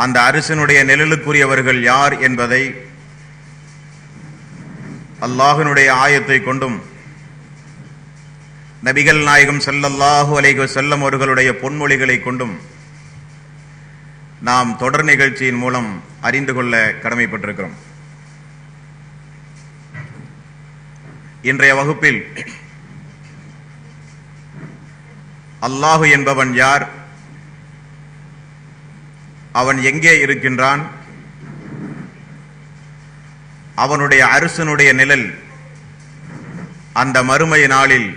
அந்த அரசினுடைய நிழலுக்குரியவர்கள் யார் என்பதை அல்லாஹ்வினுடைய ஆயத்தை கொண்டும் நபிகள் நாயகம் ஸல்லல்லாஹு அலைஹி வஸல்லம் அவர்களுடைய பொன்மொழிகளை கொண்டும் நாம் தொடர் நிகழ்ச்சியின் மூலம் அறிந்து கொள்ள கடமைப்பட்டிருக்கிறோம். இன்றைய வகுப்பில் அல்லாஹ் என்பவன் யார், அவன் எங்கே இருக்கின்றான், அவனுடைய அரசினுடைய நிழல் அந்த மறுமை நாளில்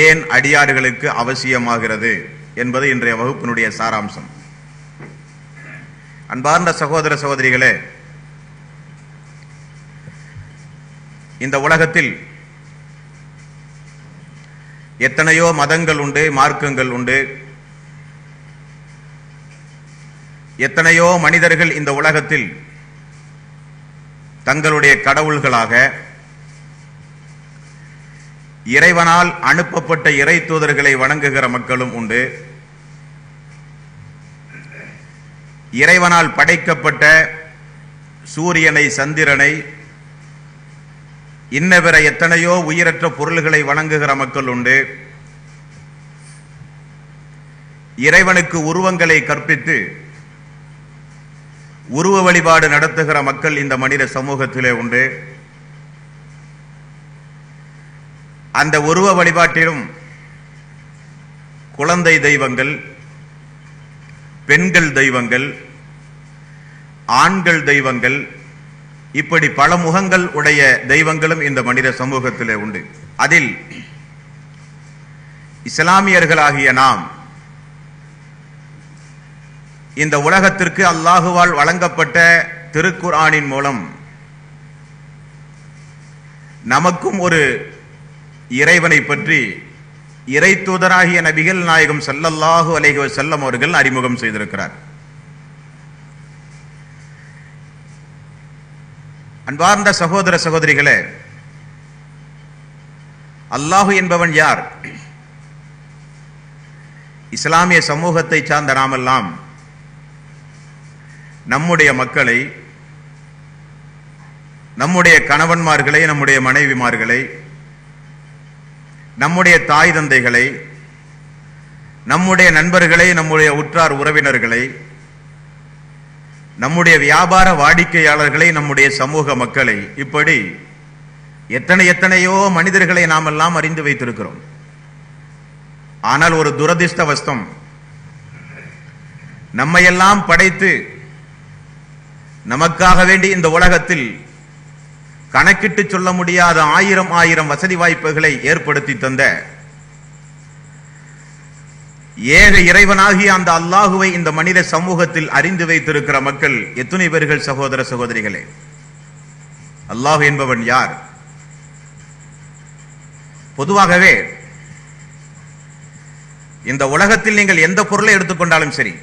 ஏன் அடியார்களுக்கு அவசியமாகிறது என்பது இன்றைய வகுப்பினுடைய சாராம்சம். அன்பார்ந்த சகோதர சகோதரிகளே, இந்த உலகத்தில் எத்தனையோ மதங்கள் உண்டு, மார்க்கங்கள் உண்டு. எத்தனையோ மனிதர்கள் இந்த உலகத்தில் தங்களுடைய கடவுள்களாக இறைவனால் அனுப்பப்பட்ட இறை தூதர்களை வணங்குகிற மக்களும் உண்டு. இறைவனால் படைக்கப்பட்ட சூரியனை, சந்திரனை, இன்னபிற எத்தனையோ உயிரற்ற பொருள்களை வணங்குகிற மக்கள் உண்டு. இறைவனுக்கு உருவங்களை கற்பித்து உருவ வழிபாடு நடத்துகிற மக்கள் இந்த மனித சமூகத்திலே உண்டு. அந்த உருவ வழிபாட்டிலும் குழந்தை தெய்வங்கள், பெண்கள் தெய்வங்கள், ஆண்கள் தெய்வங்கள், இப்படி பல முகங்கள் உடைய தெய்வங்களும் இந்த மனித சமூகத்திலே உண்டு. அதில் இஸ்லாமியர்களாகிய நாம் இந்த உலகத்திற்கு அல்லாஹுவால் வழங்கப்பட்ட திருக்குர்ஆனின் மூலம் நமக்கும் ஒரு இறைவனை பற்றி இறை தூதராகிய நபிகள் நாயகம் ஸல்லல்லாஹு அலைஹி வஸல்லம் அவர்கள் அறிமுகம் செய்திருக்கிறார். அன்பார்ந்த சகோதர சகோதரிகளே, அல்லாஹ் என்பவன் யார்? இஸ்லாமிய சமூகத்தை சார்ந்த நாமெல்லாம் நம்முடைய மக்களை, நம்முடைய கணவன்மார்களை, நம்முடைய மனைவிமார்களை, நம்முடைய தாய் தந்தைகளை, நம்முடைய நண்பர்களை, நம்முடைய உற்றார் உறவினர்களை, நம்முடைய வியாபார வாடிக்கையாளர்களை, நம்முடைய சமூக மக்களை, இப்படி எத்தனையோ மனிதர்களை நாம் எல்லாம் அறிந்து வைத்திருக்கிறோம். ஆனால் ஒரு துரதிர்ஷ்டவசம், நம்மையெல்லாம் படைத்து நமக்காக வேண்டி இந்த உலகத்தில் கணக்கிட்டு சொல்ல முடியாத ஆயிரம் வசதி வாய்ப்புகளை ஏற்படுத்தி தந்த ஏக இறைவனாகிய அந்த அல்லாஹுவை இந்த மனித சமூகத்தில் அறிந்து வைத்திருக்கிற மக்கள் எத்தனை பேர்கள் சகோதர சகோதரிகளே? அல்லாஹ் என்பவன் யார்? பொதுவாகவே இந்த உலகத்தில் நீங்கள் எந்த பொருளை எடுத்துக்கொண்டாலும் சரி,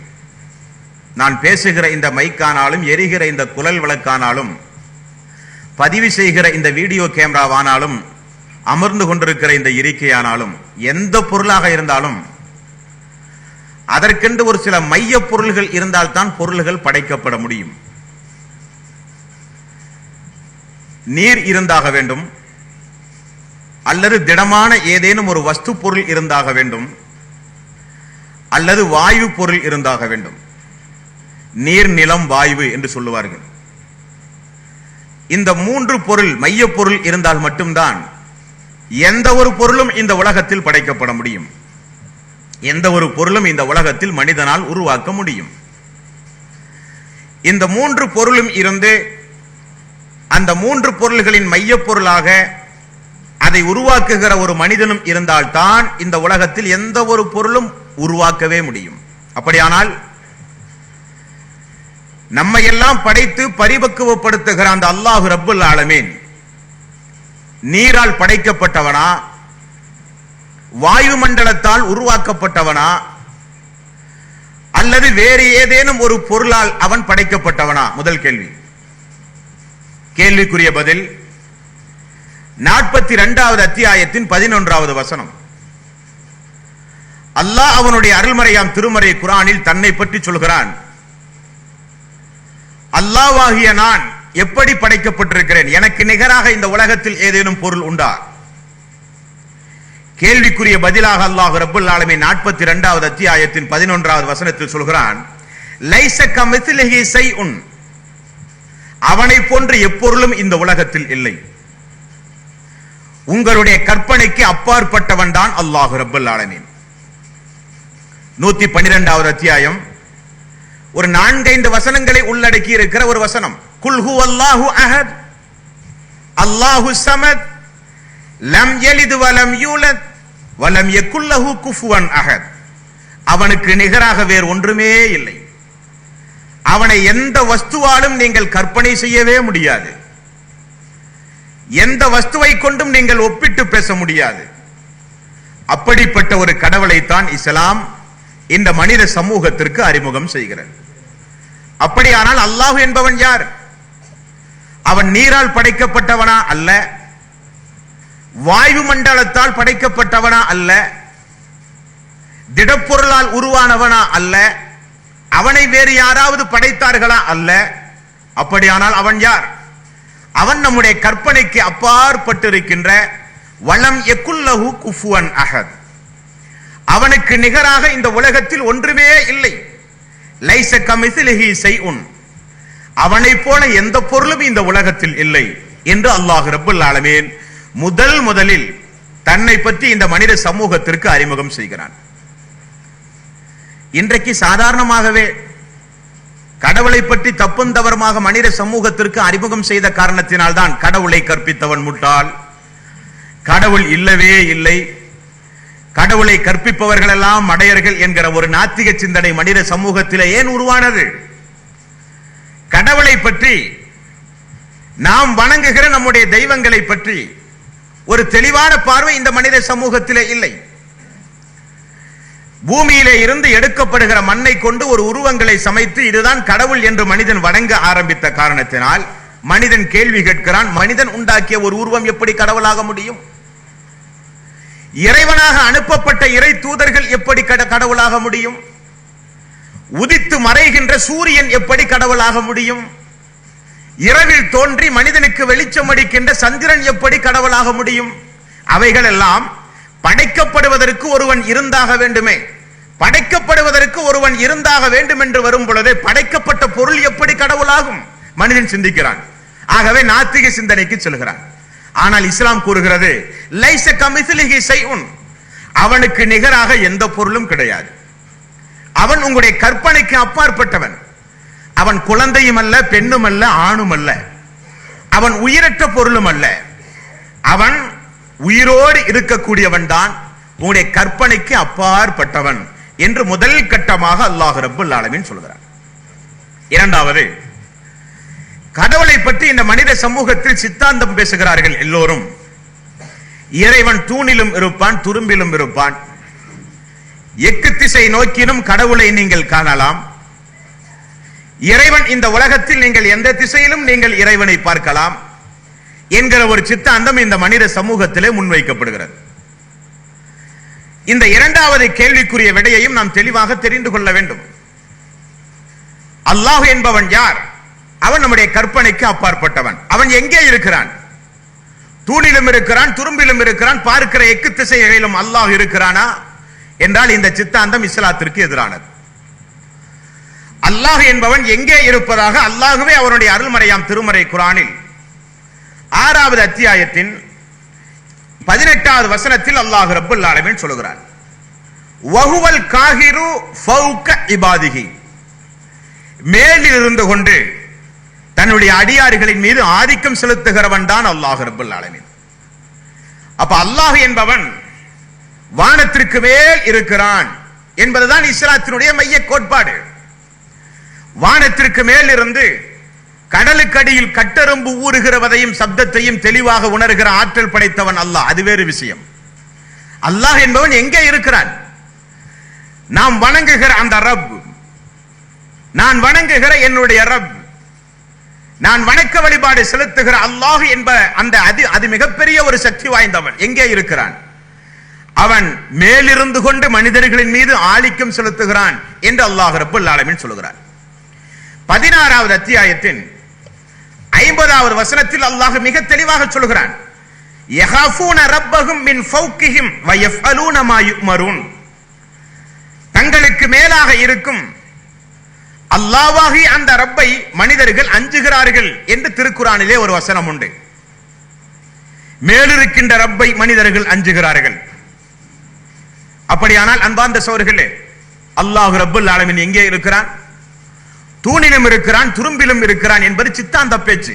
நான் பேசுகிற இந்த மைக்கானாலும், எரிகிற இந்த குழல் விளக்கானாலும், பதிவு செய்கிற இந்த வீடியோ கேமராவானாலும், அமர்ந்து கொண்டிருக்கிற இந்த இருக்கையானாலும், எந்த பொருளாக இருந்தாலும் அதற்கென்று ஒரு சில மைய பொருள்கள் இருந்தால்தான் பொருள்கள் படைக்கப்பட முடியும். நீர் இருந்தாக வேண்டும், அல்லது திடமான ஏதேனும் ஒரு வஸ்து பொருள் இருந்தாக வேண்டும், அல்லது வாயு பொருள் இருந்தாக வேண்டும். நீர், நிலம், வாயு என்று சொல்லுவார்கள். இந்த மூன்று பொருள், மைய பொருள் இருந்தால் மட்டும்தான் எந்த ஒரு பொருளும் இந்த உலகத்தில் படைக்கப்பட முடியும். எந்த ஒரு பொருளும் இந்த உலகத்தில் மனிதனால் உருவாக்க முடியும். இந்த மூன்று பொருளும் இருந்து அந்த மூன்று பொருள்களின் மைய பொருளாக அதை உருவாக்குகிற ஒரு மனிதனும் இருந்தால்தான் இந்த உலகத்தில் எந்த ஒரு பொருளும் உருவாக்கவே முடியும். அப்படியானால் நம்மை எல்லாம் படைத்து பரிபக்குவப்படுத்துகிற அந்த அல்லாஹ் ரப்புல் ஆலமீன் நீரால் படைக்கப்பட்டவனா, வாயு மண்டலத்தால் உருவாக்கப்பட்டவனா, அல்லது வேறு ஏதேனும் ஒரு பொருளால் அவன் படைக்கப்பட்டவனா? முதல் கேள்வி. கேள்விக்குரிய பதில் 42வது அத்தியாயத்தின் 11வது வசனம். அல்லாஹ் அவனுடைய அருள்மறையாம் திருமறை குர்ஆனில் தன்னை பற்றி சொல்கிறான். அல்லாஹ்வாகிய நான் எப்படி படைக்கப்பட்டிருக்கிறேன்? எனக்கு நிகராக இந்த உலகத்தில் ஏதேனும் பொருள் உண்டா? கேள்விக்குரிய பதிலாக அல்லாஹ் ரப்பல் ஆலமீன் 42வது அத்தியாயத்தின் 11வது வசனத்தில் சொல்கிறான், லைஸ கமிஸ்லிஹி ஷைஉன், அவனை போன்று எப்பொருளும் இந்த உலகத்தில் இல்லை. உங்களுடைய கற்பனைக்கு அப்பாற்பட்டவன் தான் அல்லாஹ் ரப்பல் ஆலமீன். 112வது அத்தியாயம் ஒரு 4-5 வசனங்களை உள்ளடக்கி இருக்கிற ஒரு வசனம். குல் ஹுவல்லாஹு அஹத் அல்லாஹு ஸமத் லம் யலித் வலம் யூலத் வலம் யகுல் லஹு குஃபுவன் அஹத். அவனுக்கு நிகராக வேறு ஒன்றுமே இல்லை. அவனை எந்த வஸ்துவாலும் நீங்கள் கற்பனை செய்யவே முடியாது. எந்த வஸ்துவை கொண்டும் நீங்கள் ஒப்பிட்டு பேச முடியாது. அப்படிப்பட்ட ஒரு கடவுளைத்தான் இஸ்லாம் இந்த மனித சமூகத்திற்கு அறிமுகம் செய்கிறது. அப்படியானால் அல்லாஹ் என்பவன் யார்? அவன் நீரால் படைக்கப்பட்டவனா அல்ல, வாயு மண்டலத்தால் படைக்கப்பட்டவனா அல்ல, திடப்பொருளால் உருவானவனா அல்ல, அவனை வேறு யாராவது படைத்தார்களா அல்ல. அப்படியானால் அவன் யார்? அவன் நம்முடைய கற்பனைக்கு அப்பாற்பட்டிருக்கின்ற வலம் யகுல் லஹு குஃபுவன் அஹத். அவனுக்கு நிகராக இந்த உலகத்தில் ஒன்றுமே இல்லை. லைஸ கமிஸ்லிஹி ஷைஉன், அவனை போல எந்த பொருளும் இந்த உலகத்தில் இல்லை என்று அல்லாஹ் ரப்பல் ஆலமீன் முதலில் தன்னை பற்றி இந்த மனித சமூகத்திற்கு அறிமுகம் செய்கிறான். இன்றைக்கு சாதாரணமாகவே கடவுளை பற்றி தப்பும் தவறுமாக மனித சமூகத்திற்கு அறிமுகம் செய்த காரணத்தினால் தான் கடவுளை கற்பித்தவன் முட்டாள், கடவுள் இல்லவே இல்லை, கடவுளை கற்பிப்பவர்கள் எல்லாம் மடையர்கள் என்கிற ஒரு நாத்திக சிந்தனை மனித சமூகத்திலே ஏன் உருவானது? கடவுளை பற்றி, நாம் வணங்குகிற நம்முடைய தெய்வங்களை பற்றி ஒரு தெளிவான பார்வை இந்த மனித சமூகத்திலே இல்லை. பூமியிலே இருந்து எடுக்கப்படுகிற மண்ணை கொண்டு ஒரு உருவங்களை சமைத்து இதுதான் கடவுள் என்று மனிதன் வணங்க ஆரம்பித்த காரணத்தினால் மனிதன் கேள்வி கேட்கிறான், மனிதன் உண்டாக்கிய ஒரு உருவம் எப்படி கடவுளாக முடியும்? இறைவனாக அனுப்பப்பட்ட இறை தூதர்கள் எப்படி கடவுளாக முடியும்? உதித்து மறைகின்ற சூரியன் எப்படி கடவுளாக முடியும்? இரவில் தோன்றி மனிதனுக்கு வெளிச்சம் அளிக்கின்ற சந்திரன் எப்படி கடவுளாக முடியும்? அவைகள் எல்லாம் படைக்கப்படுவதற்கு ஒருவன் இருந்தாக வேண்டுமே. படைக்கப்படுவதற்கு ஒருவன் இருந்தாக வேண்டும் என்று வரும் பொழுது படைக்கப்பட்ட பொருள் எப்படி கடவுளாகும்? மனிதன் சிந்திக்கிறான். ஆகவே நாத்திக சிந்தனைக்கு செல்கிறான். ஆனால் இஸ்லாம் கூறுகிறது, லைஸ கமிஸ்லிஹி ஷைஉன், அவனுக்கு நிகராக எந்த பொருளும் கிடையாது. அவன் உங்களுடைய கற்பனைக்கு அப்பாற்பட்டவன். அவன் குழந்தையும் அல்ல, பெண்ணும் அல்ல, ஆணும் அல்ல. அவன் உயிரற்ற பொருளும் அல்ல. அவன் உயிரோடு இருக்கக்கூடியவன் தான், உங்களுடைய கற்பனைக்கு அப்பாற்பட்டவன் என்று முதல் கட்டமாக அல்லாஹ் ரப்பல் ஆலமீன் சொல்கிறான். இரண்டாவது, கடவுளை பற்றி இந்த மனித சமூகத்தில் சித்தாந்தம் பேசுகிறார்கள் எல்லோரும். இறைவன் தூணிலும் இருப்பான், துரும்பிலும் இருப்பான். எக்கு திசை நோக்கினும் கடவுளை நீங்கள் காணலாம். இறைவன் இந்த உலகத்தில் நீங்கள் எந்த திசையிலும் நீங்கள் இறைவனை பார்க்கலாம் என்கிற ஒரு சித்தாந்தம் இந்த மனித சமூகத்திலே முன்வைக்கப்படுகிறது. இந்த இரண்டாவது கேள்விக்குரிய விடையையும் நாம் தெளிவாக தெரிந்து கொள்ள வேண்டும். அல்லாஹ் என்பவன் யார்? அவன் நம்முடைய கற்பனைக்கு அப்பாற்பட்டவன். அவன் எங்கே இருக்கிறான்? தூணிலும் இருக்கிறான், துரும்பிலும் இருக்கிறான், பார்க்கிற எக்கு திசைகளிலும் அல்லாஹ் இருக்கிறானா என்றால் இந்த சித்தாந்தம் இஸ்லாத்திற்கு எதிரானது. அல்லாஹ் என்பவன் எங்கே இருப்பதாக அல்லாஹ்வே அவருடைய அருள்மறையாம் திருமறை குர்ஆனில் 6வது அத்தியாயத்தின் 18வது வசனத்தில் அல்லாஹ் ரப்பல் ஆலமீன் சொல்கிறான், வஹுவல் காஹிரு ஃபௌக இபாதிஹி, மேலில் இருந்து கொண்டு தன்னுடைய அடியார்களின் மீது ஆதிக்கம் செலுத்துகிறவன் தான் அல்லாஹ் ரப்பல் ஆலமீன். அப்ப அல்லாஹ் என்பவன் வானத்திற்கு மேல் இருக்கிறான் என்பதுதான் இஸ்லாத்தினுடைய மைய கோட்பாடு. வானத்திற்கு மேல் இருந்து கடலுக்கடியில் கட்டெறும்பு ஊறுகிறவதையும் சப்தத்தையும் தெளிவாக உணர்கிற ஆற்றல் படைத்தவன் அல்லாஹ். அது வேறு விஷயம். அல்லாஹ் என்பவன் எங்கே இருக்கிறான்? நாம் வணங்குகிற அந்த ரப், நான் வணங்குகிற என்னுடைய ரப், நான் வணக்க வழிபாடு செலுத்துகிற அல்லாஹ் என்ப அந்த அது மிகப்பெரிய ஒரு சக்தி வாய்ந்தவன் எங்கே இருக்கிறான்? அவன் மேலிருந்து கொண்டு மனிதர்களின் மீது ஆதிக்கம் செலுத்துகிறான் என்று அல்லாஹ் ரப்பல் ஆலமீன் சொல்கிறான். 16வது அத்தியாயத்தின் 50வது வசனத்தில் அல்லாஹ் மிக தெளிவாக சொல்கிறான், யஹாஃபூன ரப்பஹும் மின் ஃபௌகிஹிம் வ யஃஅலூன மா யுமரூன். தங்களுக்கு மேலாக இருக்கும் அல்லாஹ்வாகிய அந்த ரப்பை மனிதர்கள் அஞ்சுகிறார்கள் என்று திருக்குர்ஆனிலே ஒரு வசனம் உண்டு. மேலிருக்கின்ற ரப்பை மனிதர்கள் அஞ்சுகிறார்கள். அப்படியானால் அன்பார்ந்த சகோதரர்களே, அல்லாஹ் ரப்பல் ஆலமீன் எங்கே இருக்கிறான்? தூணிலும் இருக்கிறான், துரும்பிலும் இருக்கிறான் என்பது சித்தாந்த பேச்சு.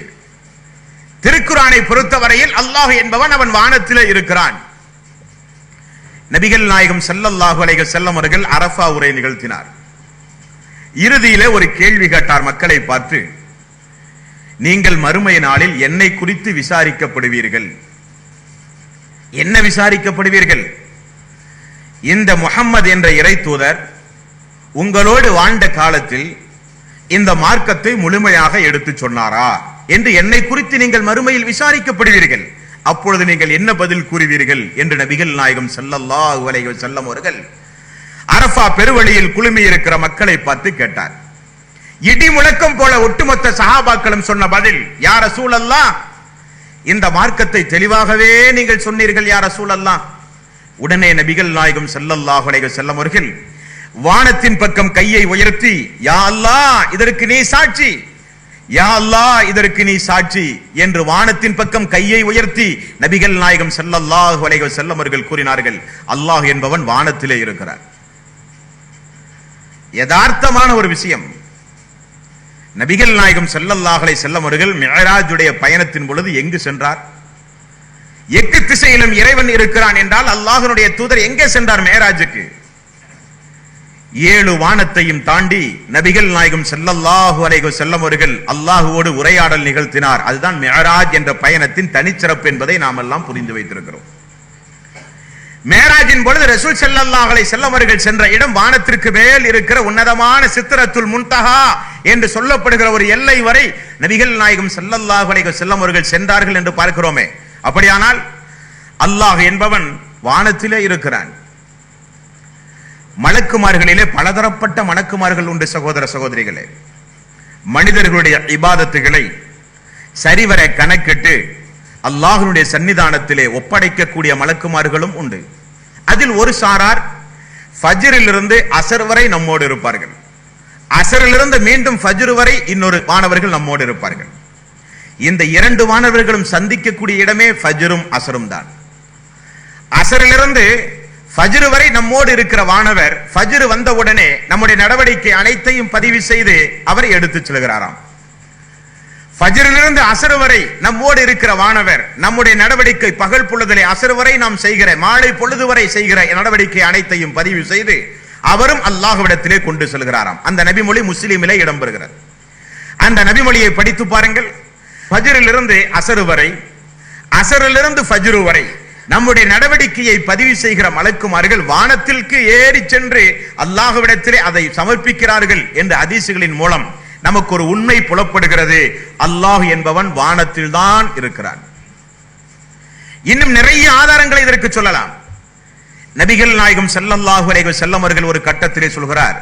திருக்குர்ஆனை பொறுத்தவரையில் அல்லாஹ் என்பவன் அவன் வானத்திலே இருக்கிறான். நபிகள் நாயகம் ஸல்லல்லாஹு அலைஹி வஸல்லம் அவர்கள் அரஃபா உரை நிகழ்த்தினார். இறுதியிலே ஒரு கேள்வி கேட்டார் மக்களை பார்த்து, நீங்கள் மறுமை நாளில் என்னை குறித்து விசாரிக்கப்படுவீர்கள். என்ன விசாரிக்கப்படுவீர்கள்? இந்த முஹம்மது என்ற இறை தூதர் உங்களோடு வாழ்ந்த காலத்தில் இந்த மார்க்கத்தை முழுமையாக எடுத்து சொன்னாரா என்று என்னை குறித்து நீங்கள் மறுமையில் விசாரிக்கப்படுவீர்கள். அப்பொழுது நீங்கள் என்ன பதில் கூறுவீர்கள் என்று நபிகள் நாயகம் ஸல்லல்லாஹு அலைஹி வஸல்லம் அவர்கள் அரஃபா பெருவழியில் குழுமி இருக்கிற மக்களை பார்த்து கேட்டார். இடி முழக்கம் போல ஒட்டுமொத்த சஹாபாக்களும் சொன்ன பதில், யா ரசூலல்லாஹ், இந்த மார்க்கத்தை தெளிவாகவே நீங்கள் சொன்னீர்கள் யா ரசூலல்லாஹ். உடனே நபிகள் நாயகம் ஸல்லல்லாஹு அலைஹி வஸல்லம் அவர்கள் வானத்தின் பக்கம் கையை உயர்த்தி, யா அல்லாஹ் இதற்கு நீ சாட்சி, யா அல்லாஹ் இதற்கு நீ சாட்சி என்று வானத்தின் பக்கம் கையை உயர்த்தி நபிகள் நாயகம் ஸல்லல்லாஹு அலைஹி வஸல்லம் அவர்கள் கூறினார்கள், அல்லாஹ் என்பவன் வானத்திலே இருக்கிறார். யதார்த்தமான ஒரு விஷயம். நபிகள் நாயகம் ஸல்லல்லாஹு அலைஹி வஸல்லம் அவர்கள் மிஅராஜுடைய பயணத்தின் பொழுது எங்கு சென்றார்? எட்டு திசையிலும் இறைவன் இருக்கிறான் என்றால் அல்லாஹ்வுடைய தூதர் எங்கே சென்றார் மிஅராஜுக்கு? 7 வானத்தையும் தாண்டி நபிகள் நாயகம் ஸல்லல்லாஹு அலைஹி வஸல்லம் அவர்கள் அல்லாஹ்வோடு உரையாடல் நிகழ்த்தினார். அதுதான் மிஅராஜ் என்ற பயணத்தின் தனிச்சிறப்பு என்பதை நாம் எல்லாம் புரிந்து வைத்திருக்கிறோம். மேராஜின் பொழுது ரசூல் ஸல்லல்லாஹு அலைஹி வஸல்லம் அவர்கள் சென்ற இடம் வானத்திற்கு மேல் இருக்கிற உன்னதமான சித்ரத்துல் முன்தஹா என்று சொல்லப்படுகிற ஒரு எல்லை வரை நபிகள் நாயகம் ஸல்லல்லாஹு அலைஹி வஸல்லம் அவர்கள் சென்றார்கள் என்று பார்க்கிறோமே. அப்படியானால் அல்லாஹ் என்பவன் வானத்திலே இருக்கிறான். மலக்குமார்களிலே பலதரப்பட்ட மலக்குமார்கள் உண்டு சகோதர சகோதரிகளே. மனிதர்களுடைய இபாதத்துகளை சரிவர கணக்கிட்டு அல்லாஹ்வுடைய சன்னிதானத்திலே ஒப்படைக்கக்கூடிய மலக்குமார்களும் உண்டு. அதில் ஒரு சாரார் ஃபஜ்ரிலிருந்து அஸர் வரை நம்மோடு இருப்பார்கள். அஸரிலிருந்து மீண்டும் ஃபஜ்ர் வரை இன்னொரு வானவர்கள் நம்மோடு இருப்பார்கள். இந்த 2 வானவர்களும் சந்திக்கக்கூடிய இடமே ஃபஜ்ரும் அஸரும் தான். அஸரிலிருந்து ஃபஜ்ர் வரை நம்மோடு இருக்கிற வானவர் ஃபஜ்ர் வந்தவுடனே நம்முடைய நடவடிக்கை அனைத்தையும் பதிவு செய்து அவரை எடுத்துச் செல்கிறாராம். ஃபஜ்ரிலிருந்து அஸர் வரை நம்மோடு இருக்கிற வானவர் நம்முடைய நடவடிக்கை பகல் பொழுதிலே அஸர் வரை நாம் செய்கிற மாலை பொழுது வரை செய்கிற நடவடிக்கை அனைத்தையும் பதிவு செய்து அவரும் அல்லாஹ்விடத்திலே கொண்டு செல்கிறாராம். அந்த நபிமொழி முஸ்லிமிலே இடம்பெறுகிறது. அந்த நபிமொழியை படித்து பாருங்கள். ஃபஜ்ரிலிருந்து அஸர் வரை, அஸரிலிருந்து ஃபஜ்ர் வரை நம்முடைய நடவடிக்கையை பதிவு செய்கிற மலக்குமார்கள் வானத்திற்கு ஏறி சென்று அல்லாஹ்விடத்திலே அதை சமர்ப்பிக்கிறார்கள் என்ற ஹதீஸ்களின் மூலம் நமக்கு ஒரு உண்மை புலப்படுகிறது. அல்லாஹ் என்பவன் வானத்தில் தான் இருக்கிறான். இன்னும் நிறைய ஆதாரங்களை இதற்கு சொல்லலாம். நபிகள் நாயகம் ஸல்லல்லாஹு அலைஹி வஸல்லம் அவர்கள் ஒரு கட்டத்திலே சொல்கிறார்,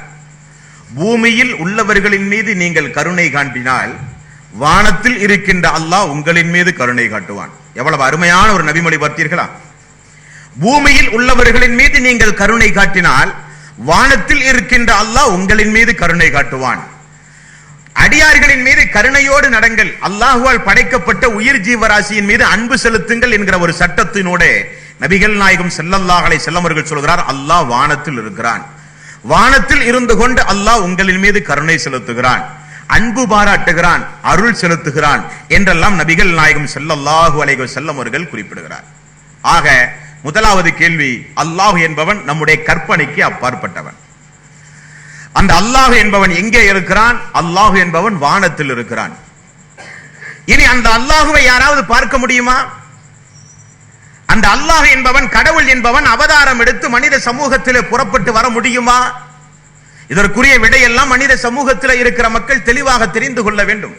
பூமியில் உள்ளவர்களின் மீது நீங்கள் கருணை காட்டினால் வானத்தில் இருக்கின்ற அல்லாஹ் உங்களின் மீது கருணை காட்டுவான். எவ்வளவு அருமையான ஒரு நபிமொழி பார்த்தீர்களா? பூமியில் உள்ளவர்களின் மீது நீங்கள் கருணை காட்டினால் வானத்தில் இருக்கின்ற அல்லாஹ் உங்களின் மீது கருணை காட்டுவான். அடியார்களின் மீது கருணையோடு நடங்கள், அல்லாஹ்வால் படைக்கப்பட்ட உயிர் ஜீவராசியின் மீது அன்பு செலுத்துங்கள் என்கிற ஒரு சட்டத்தினோடு நபிகள் நாயகம் ஸல்லல்லாஹு அலைஹி வஸல்லம் அவர்கள் சொல்கிறார், அல்லாஹ் வானத்தில் இருக்கிறான். வானத்தில் இருந்து கொண்டு அல்லாஹ் உங்களின் மீது கருணை செலுத்துகிறான், அன்பு பாராட்டுகிறான், அருள் செலுத்துகிறான் என்றெல்லாம் நபிகள் நாயகம் ஸல்லல்லாஹு அலைஹி வஸல்லம் அவர்கள் குறிப்பிடுகிறார். ஆக முதலாவது கேள்வி, அல்லாஹ் என்பவன் நம்முடைய கற்பனைக்கு அப்பாற்பட்டவன். அந்த அல்லாஹ் என்பவன் எங்கே இருக்கிறான்? அல்லாஹ் என்பவன் வானத்தில் இருக்கிறான். இனி அந்த அல்லாஹுவை யாராவது பார்க்க முடியுமா? அந்த அல்லாஹ் என்பவன், கடவுள் என்பவன் அவதாரம் எடுத்து மனித சமூகத்திலே புறப்பட்டு வர முடியுமா? இதற்குரிய விடையெல்லாம் மனித சமூகத்தில் இருக்கிற மக்கள் தெளிவாக தெரிந்து கொள்ள வேண்டும்.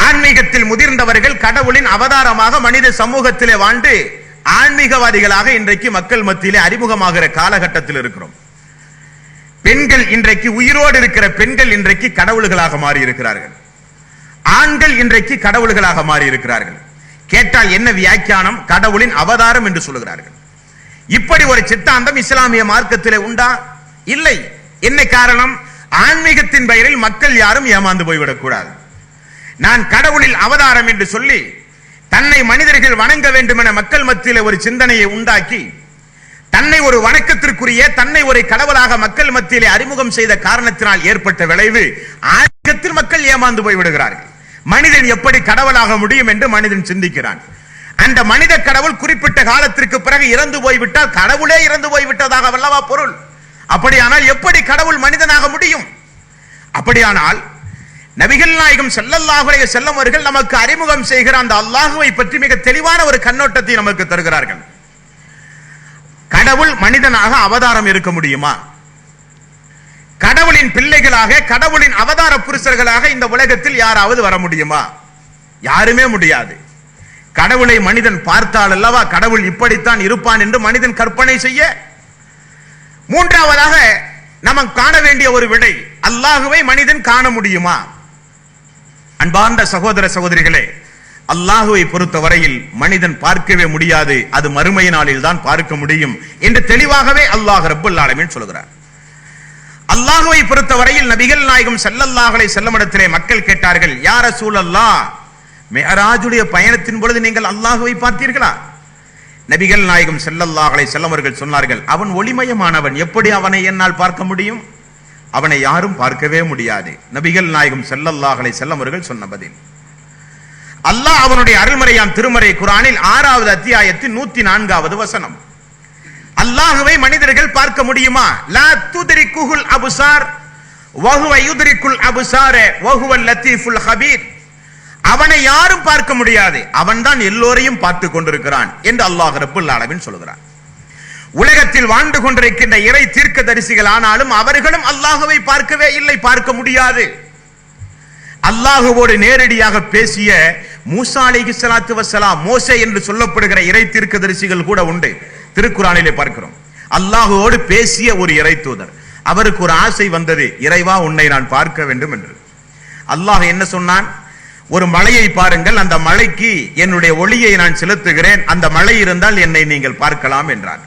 ஆன்மீகத்தில் முதிர்ந்தவர்கள் கடவுளின் அவதாரமாக மனித சமூகத்திலே வாழ்ந்து ஆன்மீகவாதிகளாக இன்றைக்கு மக்கள் மத்தியிலே அறிமுகமாகிற காலகட்டத்தில் இருக்கிறோம். பெண்கள் இன்றைக்கு உயிரோடு இருக்கிற பெண்கள் இன்றைக்கு கடவுள்களாக மாறி இருக்கிறார்கள். ஆண்கள் இன்றைக்கு கடவுள்களாக மாறி இருக்கிறார்கள். கேட்டால் என்ன வியாக்கியானம்? கடவுளின் அவதாரம் என்று சொல்லுகிறார்கள். இப்படி ஒரு சித்தாந்தம் இஸ்லாமிய மார்க்கத்திலே உண்டா? இல்லை. என்ன காரணம்? ஆன்மீகத்தின் பெயரில் மக்கள் யாரும் ஏமாந்து போய்விடக் கூடாது. நான் கடவுளில் அவதாரம் என்று சொல்லி தன்னை மனிதர்கள் வணங்க வேண்டும் என மக்கள் மத்தியில் ஒரு சிந்தனையை உண்டாக்கி தன்னை ஒரு வணக்கத்திற்குரிய, தன்னை ஒரு கடவுளாக மக்கள் மத்தியிலே அறிமுகம் செய்த காரணத்தினால் ஏற்பட்ட விளைவு ஆன்மீகத்தில் மக்கள் ஏமாந்து போய்விடுகிறார்கள். மனிதன் எப்படி கடவுளாக முடியும் என்று மனிதன் சிந்திக்கிறான். அந்த மனித கடவுள் குறிப்பிட்ட காலத்திற்கு பிறகு இறந்து போய்விட்டால் கடவுளே இறந்து போய்விட்டதாக வல்லவா பொருள். அப்படியானால் எப்படி கடவுள் மனிதனாக முடியும்? அப்படியானால் நபிகள் நாயகம் ஸல்லல்லாஹு அலைஹி வஸல்லம் அவர்கள் நமக்கு அறிமுகம் செய்கிற அந்த அல்லாஹ்வை பற்றி மிக தெளிவான ஒரு கண்ணோட்டத்தை நமக்கு தருகிறார்கள். கடவுள் மனிதனாக அவதாரம் இருக்க முடியுமா? கடவுளின் பிள்ளைகளாக, கடவுளின் அவதார புருஷர்களாக இந்த உலகத்தில் யாராவது வர முடியுமா? யாருமே முடியாது. கடவுளை மனிதன் பார்த்தால் அல்லவா கடவுள் இப்படித்தான் இருப்பான் என்று மனிதன் கற்பனை செய்ய. மூன்றாவதாக நாம் காண வேண்டிய ஒரு விடை, அல்லாஹுவை மனிதன் காண முடியுமா? அன்பார்ந்த சகோதர சகோதரிகளே, அல்லாஹுவை பொறுத்த வரையில் மனிதன் பார்க்கவே முடியாது. அது மறுமை நாளில் தான் பார்க்க முடியும் என்று தெளிவாகவே அல்லாஹ் ரப்பல் ஆலமீன் சொல்கிறார். அல்லாஹுவை பொறுத்த வரையில் நபிகள் நாயகம் ஸல்லல்லாஹு அலைஹி வஸல்லம் இடத்திலே மக்கள் கேட்டார்கள், யா ரசூலல்லாஹ், மிஅராஜுடைய பயணத்தின் பொழுது நீங்கள் அல்லாஹுவை பார்த்தீர்களா? நபிகள் நாயகம் ஸல்லல்லாஹு அலைஹி வஸல்லம் அவர்கள் சொன்னார்கள், அவன் ஒளிமயமானவன், எப்படி அவனை என்னால் பார்க்க முடியும்? அவனை யாரும் பார்க்கவே முடியாது. நபிகள் நாயகம் ஸல்லல்லாஹு அலைஹி வஸல்லம் அவர்கள் சொன்ன பதில். அல்லாஹ் அவனுடைய அருள்மறையாம் திருமறை குர்ஆனில் 6வது அத்தியாயத்தின் 104வது வசனம், அல்லாஹுவை மனிதர்கள் பார்க்க முடியுமா? லா துத்ரிகுல் அப்சார் வஹுவ யுத்ரிகுல் அப்சார வஹுவல் லத்தீஃபுல் ஹபீர். அவனை யாரும் பார்க்க முடியாது, அவன்தான் எல்லோரையும் பார்த்து கொண்டிருக்கிறான் என்று அல்லாஹ் ரப்பல் ஆலமீன் சொல்கிறான். உலகத்தில் வாழ்ந்து கொண்டிருக்கின்ற இறை தீர்க்கதரிசிகள் ஆனாலும் அவர்களும் அல்லாஹுவை பார்க்கவே இல்லை, பார்க்க முடியாது. அல்லாஹுவோடு நேரடியாக பேசிய மூசா அலைஹிஸ்ஸலாத்து வஸ்ஸலாம், மோசே என்று சொல்லப்படுகிற இறை தீர்க்கதரிசிகள் கூட உண்டு. திருக்குர்ஆனிலே பார்க்கிறோம். அல்லாஹுவோடு பேசிய ஒரு இறை தூதர், அவருக்கு ஒரு ஆசை வந்தது, இறைவா உன்னை நான் பார்க்க வேண்டும் என்று. அல்லாஹ் என்ன சொன்னான்? ஒரு மலையை பாருங்கள், அந்த மலைக்கு என்னுடைய ஒளியை நான் செலுத்துகிறேன், அந்த மலை இருந்தால் என்னை நீங்கள் பார்க்கலாம் என்றார்.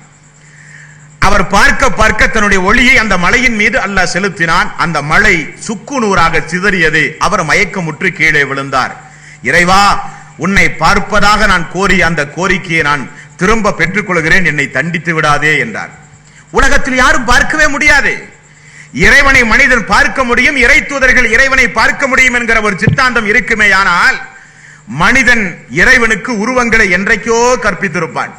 அவர் பார்க்க பார்க்க தன்னுடைய ஒளியை அந்த மலையின் மீது அல்லாஹ் செலுத்தினான். அந்த மலை சுக்கு நூறாக சிதறியது. அவர் மயக்கமுற்று கீழே விழுந்தார். இறைவா, உன்னை பார்ப்பதாக நான் கோரி அந்த கோரிக்கையை நான் திரும்ப பெற்றுக் கொள்கிறேன், என்னை தண்டித்து விடாதே என்றார். உலகத்தில் யாரும் பார்க்கவே முடியாது. இறைவனை மனிதன் பார்க்க முடியும், இறை தூதர்கள் இறைவனை பார்க்க முடியும் என்கிற ஒரு சித்தாந்தம் இருக்குமே. ஆனால் மனிதன் இறைவனுக்கு உருவங்களை என்றைக்கோ கற்பித்திருப்பான்.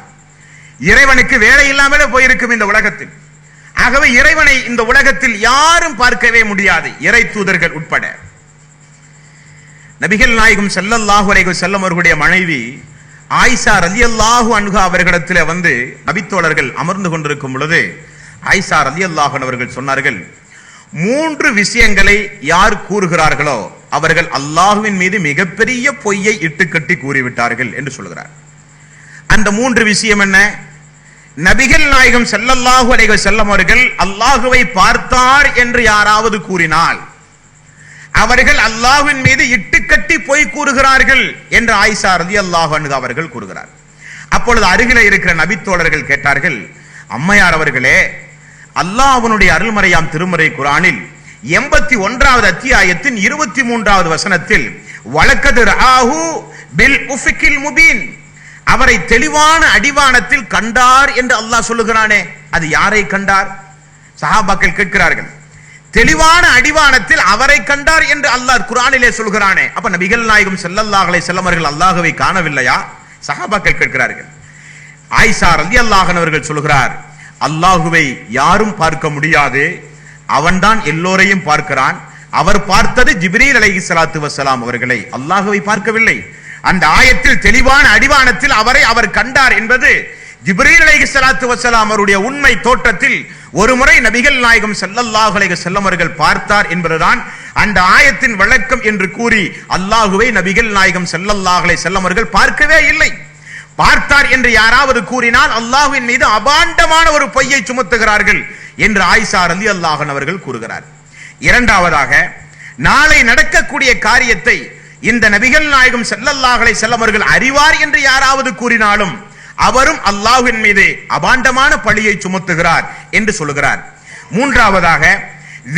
இறைவனுக்கு வேலை இல்லாமலே போயிருக்கும் இந்த உலகத்தில். ஆகவே இறைவனை இந்த உலகத்தில் யாரும் பார்க்கவே முடியாது, இறை தூதர்கள் உட்பட. நபிகள் நாயகம் ஸல்லல்லாஹு அலைஹி வஸல்லம் அவர்களுடைய மனைவி ஆயிஷா ரலியல்லாஹு அன்ஹா அவர்களிடத்திலே வந்து நபித்தோழர்கள் அமர்ந்து கொண்டிருக்கும் பொழுது ஆயிஷா ரலியல்லாஹு அன்ஹா அவர்கள் சொன்னார்கள், 3 விஷயங்களை யார் கூறுகிறார்களோ அவர்கள் அல்லாஹ்வின் மீது மிகப்பெரிய பொய்யை இட்டுக்கட்டி கூறிவிட்டார்கள் என்று சொல்கிறார். அந்த 3 விஷயம் என்ன? நபிகள் நாயகம் ஸல்லல்லாஹு அலைஹி வஸல்லம் அவர்கள் அல்லாஹ்வை பார்த்தார் என்று யாராவது கூறினால் அவர்கள் அல்லாஹ்வின் மீது இட்டுக்கட்டி பொய் கூறுகிறார்கள் என்று ஆயிஷா ரலியல்லாஹு அன்ஹா அவர்கள் கூறுகிறார். அப்பொழுது அருகிலே இருக்கிற நபித்தோழர்கள் கேட்டார்கள், அம்மையார் அவர்களே, அல்லாஹ் அவனுடைய அருள்மறையாம் திருமறை குர்ஆனில் 81வது அத்தியாயத்தின் 23வது வசனத்தில் வலக்கத் ரஆஹு பில் உஃபிகில் முபீன், அவரை தெளிவான அடிவானத்தில் கண்டார் என்று அல்லாஹ் சொல்லுகிறானே, அது யாரை கண்டார்? சஹாபாக்கள் கேட்கிறார்கள். தெளிவான அடிவானத்தில் அவரை கண்டார் என்று அல்லாஹ் குர்ஆனிலே சொல்கிறானே, அப்ப நபிகள் நாயகம் ஸல்லல்லாஹு அலைஹி வஸல்லம் அவர்கள் அல்லாஹ்வை காணவில்லையா? சஹாபாக்கள் கேட்கிறார்கள். ஆயிஷா ரலியல்லாஹு அன்ஹா அவர்கள் சொல்கிறார், அல்லாஹ்வை யாரும் பார்க்க முடியாது, அவன்தான் எல்லோரையும் பார்க்கிறான். அவர் பார்த்தது ஜிப்ரீல் அலைஹிஸ்ஸலாத்து வஸ்ஸலாம் அவர்களை, அல்லாஹ்வை பார்க்கவில்லை. அந்த ஆயத்தில் தெளிவான அடிவானத்தில் அவரை அவர் கண்டார் என்பது ஜிப்ரீல் அலைஹிஸ்ஸலாத்து வஸ்ஸலாம் அவருடைய உண்மை தோற்றத்தில் ஒரு முறை நபிகள் நாயகம் ஸல்லல்லாஹு அலைஹி வஸல்லம் அவர்கள் பார்த்தார் என்பதுதான் அந்த ஆயத்தின் விளக்கம் என்று கூறி அல்லாஹ்வை நபிகள் நாயகம் ஸல்லல்லாஹு அலைஹி வஸல்லம் அவர்கள் பார்க்கவே இல்லை. பார்த்தார் என்று யாராவது கூறினால் அல்லாஹ்வின் மீது அபாண்டமான ஒரு பொய்யை சுமத்துகிறார்கள் என்று ஆயிஷா ரலியல்லாஹு அன்ஹா அவர்கள் கூறுகிறார். இரண்டாவதாக, நாளை நடக்கக்கூடிய காரியத்தை இந்த நபிகள் நாயகம் ஸல்லல்லாஹு அலைஹி வஸல்லம் அவர்கள் அறிவார் என்று யாராவது கூறினாலும் அவரும் அல்லாஹ்வின் மீது அபாண்டமான பழியை சுமத்துகிறார் என்று சொல்கிறார். மூன்றாவதாக,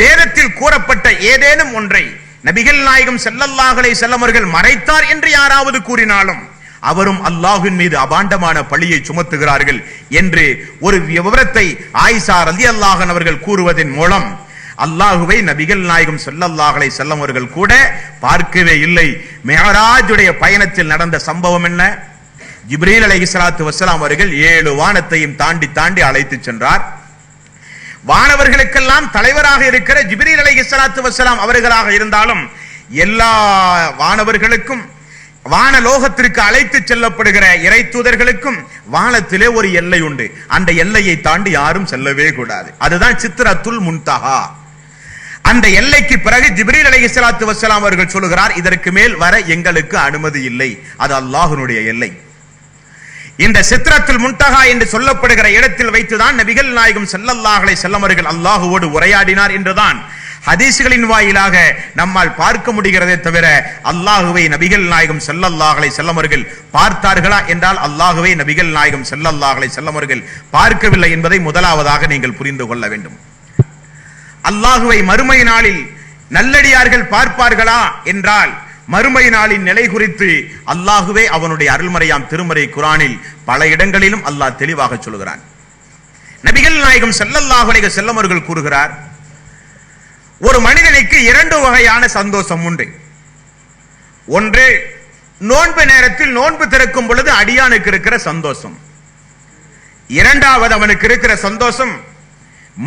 வேதத்தில் கூறப்பட்ட ஏதேனும் ஒன்றை நபிகள் நாயகம் ஸல்லல்லாஹு அலைஹி வஸல்லம் அவர்கள் மறைத்தார் என்று யாராவது கூறினாலும் அவரும் அல்லாஹ்வின் மீது அபாண்டமான பழியை சுமத்துகிறார்கள் என்று ஒரு விவரத்தை ஆயிஷா ரலியல்லாஹு அன்ஹா அவர்கள் கூறுவதன் மூலம் அல்லாஹுவை நபிகள் நாயகம் ஸல்லல்லாஹு அலைஹி வஸல்லம் அவர்கள் கூட பார்க்கவே இல்லை. மிஅராஜுடைய பயணத்தில் நடந்த சம்பவம் என்ன? ஜிப்ரீல் அலைஹிஸ்ஸலாத்து வஸ்ஸலாம் அவர்கள் 7 வானத்தையும் தாண்டி தாண்டி அழைத்து சென்றார். வானவர்களுக்கெல்லாம் தலைவராக இருக்கிற ஜிப்ரீல் அலைஹிஸ்ஸலாத்து வஸ்ஸலாம் அவர்களாக இருந்தாலும் எல்லா வானவர்களுக்கும் வானலோகத்திற்கு அழைத்து செல்லப்படுகிற இறை தூதர்களுக்கும் வானத்திலே ஒரு எல்லை உண்டு. அந்த எல்லையை தாண்டி யாரும் செல்லவே கூடாது. அதுதான் சித்ரத்துல் முன்தஹா. அந்த எல்லைக்கு பிறகு ஜிப்ரீல் அலைஹிஸ்ஸலாத்து வஸ்ஸலாம் அவர்கள் சொல்கிறார், இதற்கு மேல் வர எங்களுக்கு அனுமதி இல்லை. அது அல்லாஹ்வுடைய எல்லை. இந்த சித்ரத்துல் முன்தஹா என்று சொல்லப்படுகிற இடத்தில் வைத்துதான் நபிகள் நாயகம் ஸல்லல்லாஹு அலைஹி வஸல்லம் அவர்கள் அல்லாஹ்வோடு உரையாடினார் என்றுதான் ஹதீஸ்களின் வாயிலாக நம்மால் பார்க்க முடிகிறதே தவிர அல்லாஹுவை நபிகள் நாயகம் ஸல்லல்லாஹு அலைஹி வஸல்லம் அவர்கள் பார்த்தார்களா என்றால் அல்லாஹுவை நபிகள் நாயகம் ஸல்லல்லாஹு அலைஹி வஸல்லம் அவர்கள் பார்க்கவில்லை என்பதை முதலாவதாக நீங்கள் புரிந்து கொள்ள வேண்டும். அல்லாஹுவை மறுமை நாளில் நல்லடியார்கள் பார்ப்பார்களா என்றால் மறுமை நாளின் நிலை குறித்து அல்லாஹுவே அவனுடைய அருள்மறையாம் திருமறை குர்ஆனில் பல இடங்களிலும் அல்லாஹ் தெளிவாக சொல்கிறான். நபிகள் நாயகம் ஸல்லல்லாஹு அலைஹி வஸல்லம் அவர்கள் கூறுகிறார், ஒரு மனிதனுக்கு 2 வகையான சந்தோஷம் உண்டு. ஒன்று, நோன்பு நேரத்தில் நோன்பு திறக்கும் பொழுது அடியானுக்கு இருக்கிற சந்தோஷம். இரண்டாவது, அவனுக்கு இருக்கிற சந்தோஷம்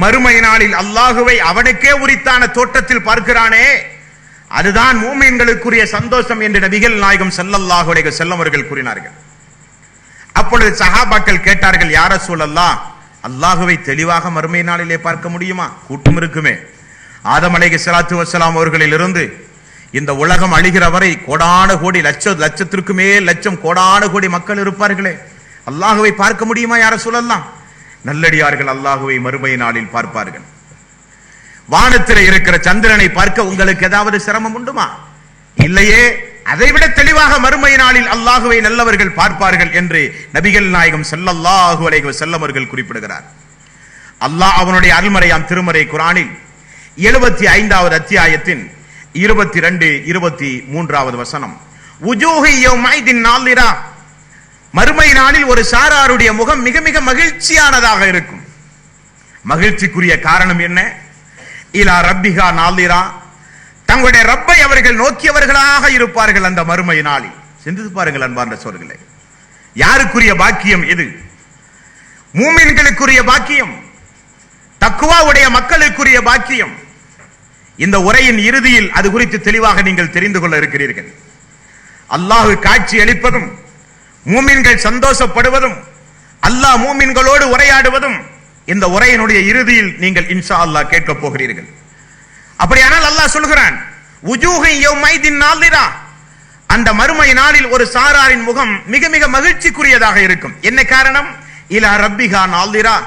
மறுமை நாளில் அல்லாஹுவை அவனுக்கே உரித்தான தோட்டத்தில் பார்க்கிறானே, அதுதான் மூமின்களுக்குரிய சந்தோஷம் என்று நபிகள் நாயகம் ஸல்லல்லாஹு அலைஹி வஸல்லம் அவர்கள் கூறினார்கள். அப்பொழுது சஹாபாக்கள் கேட்டார்கள், யா ரசூலல்லாஹ், அல்லாஹுவை தெளிவாக மறுமை நாளிலே பார்க்க முடியுமா? கூட்டம் இருக்குமே. ஆதம் அலைஹிஸ்ஸலாத்து வஸ்ஸலாம் அவர்களிலிருந்து இந்த உலகம் அழிகிற வரை கோடான கோடி லட்சத்திற்கு மேல் லட்சம் கோடான கோடி மக்கள் இருப்பார்களே, அல்லாஹுவை பார்க்க முடியுமா யா ரசூலல்லாஹ்? நல்லடியார்கள் அல்லாஹுவை மறுமை நாளில் பார்ப்பார்கள். வானத்தில் இருக்கிற சந்திரனை பார்க்க உங்களுக்கு ஏதாவது சிரமம் உண்டுமா? இல்லையே. அதைவிட தெளிவாக மறுமை நாளில் அல்லாஹுவை நல்லவர்கள் பார்ப்பார்கள் என்று நபிகள் நாயகம் ஸல்லல்லாஹு அலைஹி வஸல்லம் அவர்கள் குறிப்பிடுகிறார். அல்லாஹ் அவனுடைய அருள்மறையாம் திருமறை குர்ஆனில் 75வது அத்தியாயத்தின் 22, 23வது வசனம், உஜூஹி யௌமைதின் நாலிரா, மறுமை நாளில் ஒரு சாராருடைய முகம் மிக மிக மகிழ்ச்சியானதாக இருக்கும். மகிழ்ச்சிக்குரிய காரணம் என்ன? இலா ரப்பிஹா நாலிரா, தங்களுடைய ரப்பை அவர்கள் நோக்கியவர்களாக இருப்பார்கள் அந்த மறுமை நாளில். சிந்தித்து பாருங்கள் அன்பார்ந்த சோர்களே, யாருக்குரிய பாக்கியம் இது? மூமின்களுக்குரிய பாக்கியம், தக்வாவுடைய மக்களுக்குரிய பாக்கியம். இந்த உரையின் இறுதியில் அது குறித்து தெளிவாக நீங்கள் தெரிந்து கொள்ள இருக்கிறீர்கள். அல்லாஹ் காட்சி அளிப்பதும் மூமின்கள் சந்தோஷப்படுவதும் அல்லாஹ் மூமின்களோடு உரையாடுவதும் இந்த உரையினுடைய இறுதியில் நீங்கள் இன்ஷா அல்லாஹ் கேட்க போகிறீர்கள். அப்படியானால் அல்லாஹ் சொல்கிறான், உஜூஹி யௌமைதின் நாலிரா, அந்த மறுமை நாளில் ஒரு சாராரின் முகம் மிக மிக மகிழ்ச்சிக்குரியதாக இருக்கும். என்ன காரணம்? இலா ரப்பிஹா நாலிரா,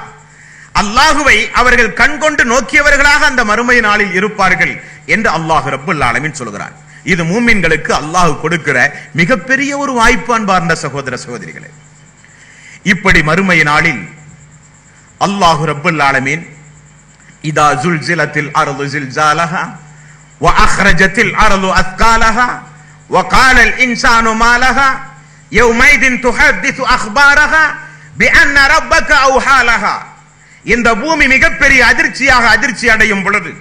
அல்லாஹுவை அவர்கள் கண்கொண்டு நோக்கியவர்களாக அந்த மறுமை நாளில் இருப்பார்கள் என்று அல்லாஹ் ரப்புல் ஆலமீன் சொல்கிறான். இது மூமின்களுக்கு அல்லாஹ் கொடுக்கிற மிகப்பெரிய ஒரு வாய்ப்பு அன்பார்ந்த சகோதர சகோதரிகளே. இப்படி மறுமை நாளில் அல்லாஹ் ரப்புல் ஆலமீன் இதா ஜுல்சிலத்தில் அர்து ஜில்சாலஹா வ அக்ரஜத்தில் அர்து அஸ்காலஹா வ காலல் இன்சானு மாலஹா யௌமைதின் துஹத்திசு அக்பாரஹா பிஅன்ன ரப்பக அவ்ஹாலஹா, இந்த பூமி மிகப்பெரிய அதிர்ச்சி அடையும் பொழுது,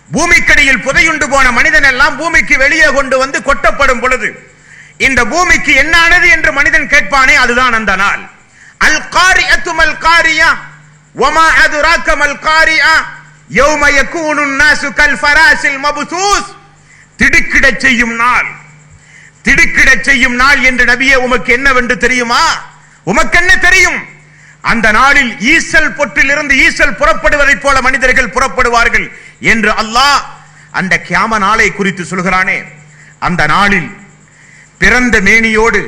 பூமிக்கடியில் புதையுண்டு போன மனிதன் எல்லாம் பூமிக்கு வெளியே கொண்டு வந்து கொட்டப்படும் பொழுது, இந்த பூமிக்கு என்ன ஆனது என்று மனிதன் கேட்பானே, அதுதான் அந்த நாள். அல் காரிஅத்து மல் காரியா வமா அதுராக மல் காரியா யௌம யகூனு الناس கல்ஃபராஸில் மப்தூஸ், திடுக்கிடச் செய்யும் நாள். திடுக்கிடச் செய்யும் நாள் என்று நபியே உமக்கு என்னவென்று தெரியுமா? உமக்கு என்ன தெரியும்? அந்த நாளில் ஈசல் பொற்றிலிருந்து ஈசல் புறப்படுவதைப் போல மனிதர்கள் புறப்படுவார்கள் என்று அல்லாஹ் அந்த கியாம நாளை குறித்து சொல்கிறானே. அந்த நாளில் பிறந்த மேனியோடு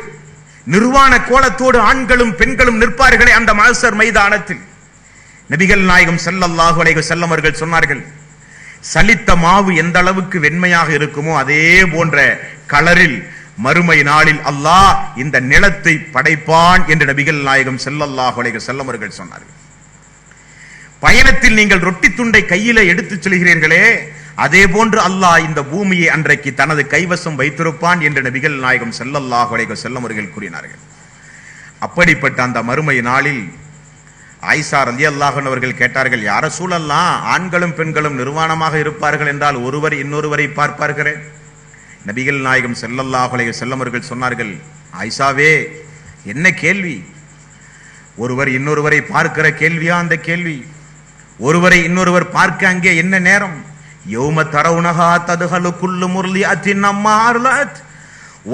நிர்வாண கோலத்தோடு ஆண்களும் பெண்களும் நிற்பார்களே அந்த மஹ்ஷர் மைதானத்தில். நபிகள் நாயகம் ஸல்லல்லாஹு அலைஹி வஸல்லம் அவர்கள் சொன்னார்கள், சலித்த மாவு எந்த அளவுக்கு வெண்மையாக இருக்குமோ அதே போன்ற கலரில் மறுமை நாளில் அல்லாஹ் இந்த நிலத்தை படைப்பான் என்று நபிகள் நாயகம் ஸல்லல்லாஹு அலைஹி வஸல்லம் அவர்கள் சொன்னார்கள். பயணத்தில் நீங்கள் ரொட்டி துண்டை கையில எடுத்துச் செல்கிறீர்களே, அதே போன்று அல்லாஹ் இந்த பூமியை அன்றைக்கு தனது கைவசம் வைத்திருப்பான் என்று நபிகள் நாயகம் ஸல்லல்லாஹு அலைஹி வஸல்லம் அவர்கள் கூறினார்கள். அப்படிப்பட்ட அந்த மறுமை நாளில் ஆயிஷா ரலியல்லாஹு அன்ஹா அவர்கள் கேட்டார்கள், யா ரசூலல்லாஹ், ஆண்களும் பெண்களும் நிர்வாணமாக இருப்பார்கள் என்றால் ஒருவர் இன்னொருவரை பார்ப்பார்களே? நபிகள் நாயகம் ஸல்லல்லாஹு அலைஹி வஸல்லம் அவர்கள் சொன்னார்கள், ஆயிஷாவே, என்ன கேள்வி? ஒருவர் இன்னொருவரை பார்க்கிற கேள்வியா அந்த கேள்வி? ஒருவரை இன்னொருவர் பார்க்க அங்கே என்ன நேரம்? யௌம தரவுனஹா ததுஹலு குல்லு முர்லிஅத்தின் அம்மா அர்லத்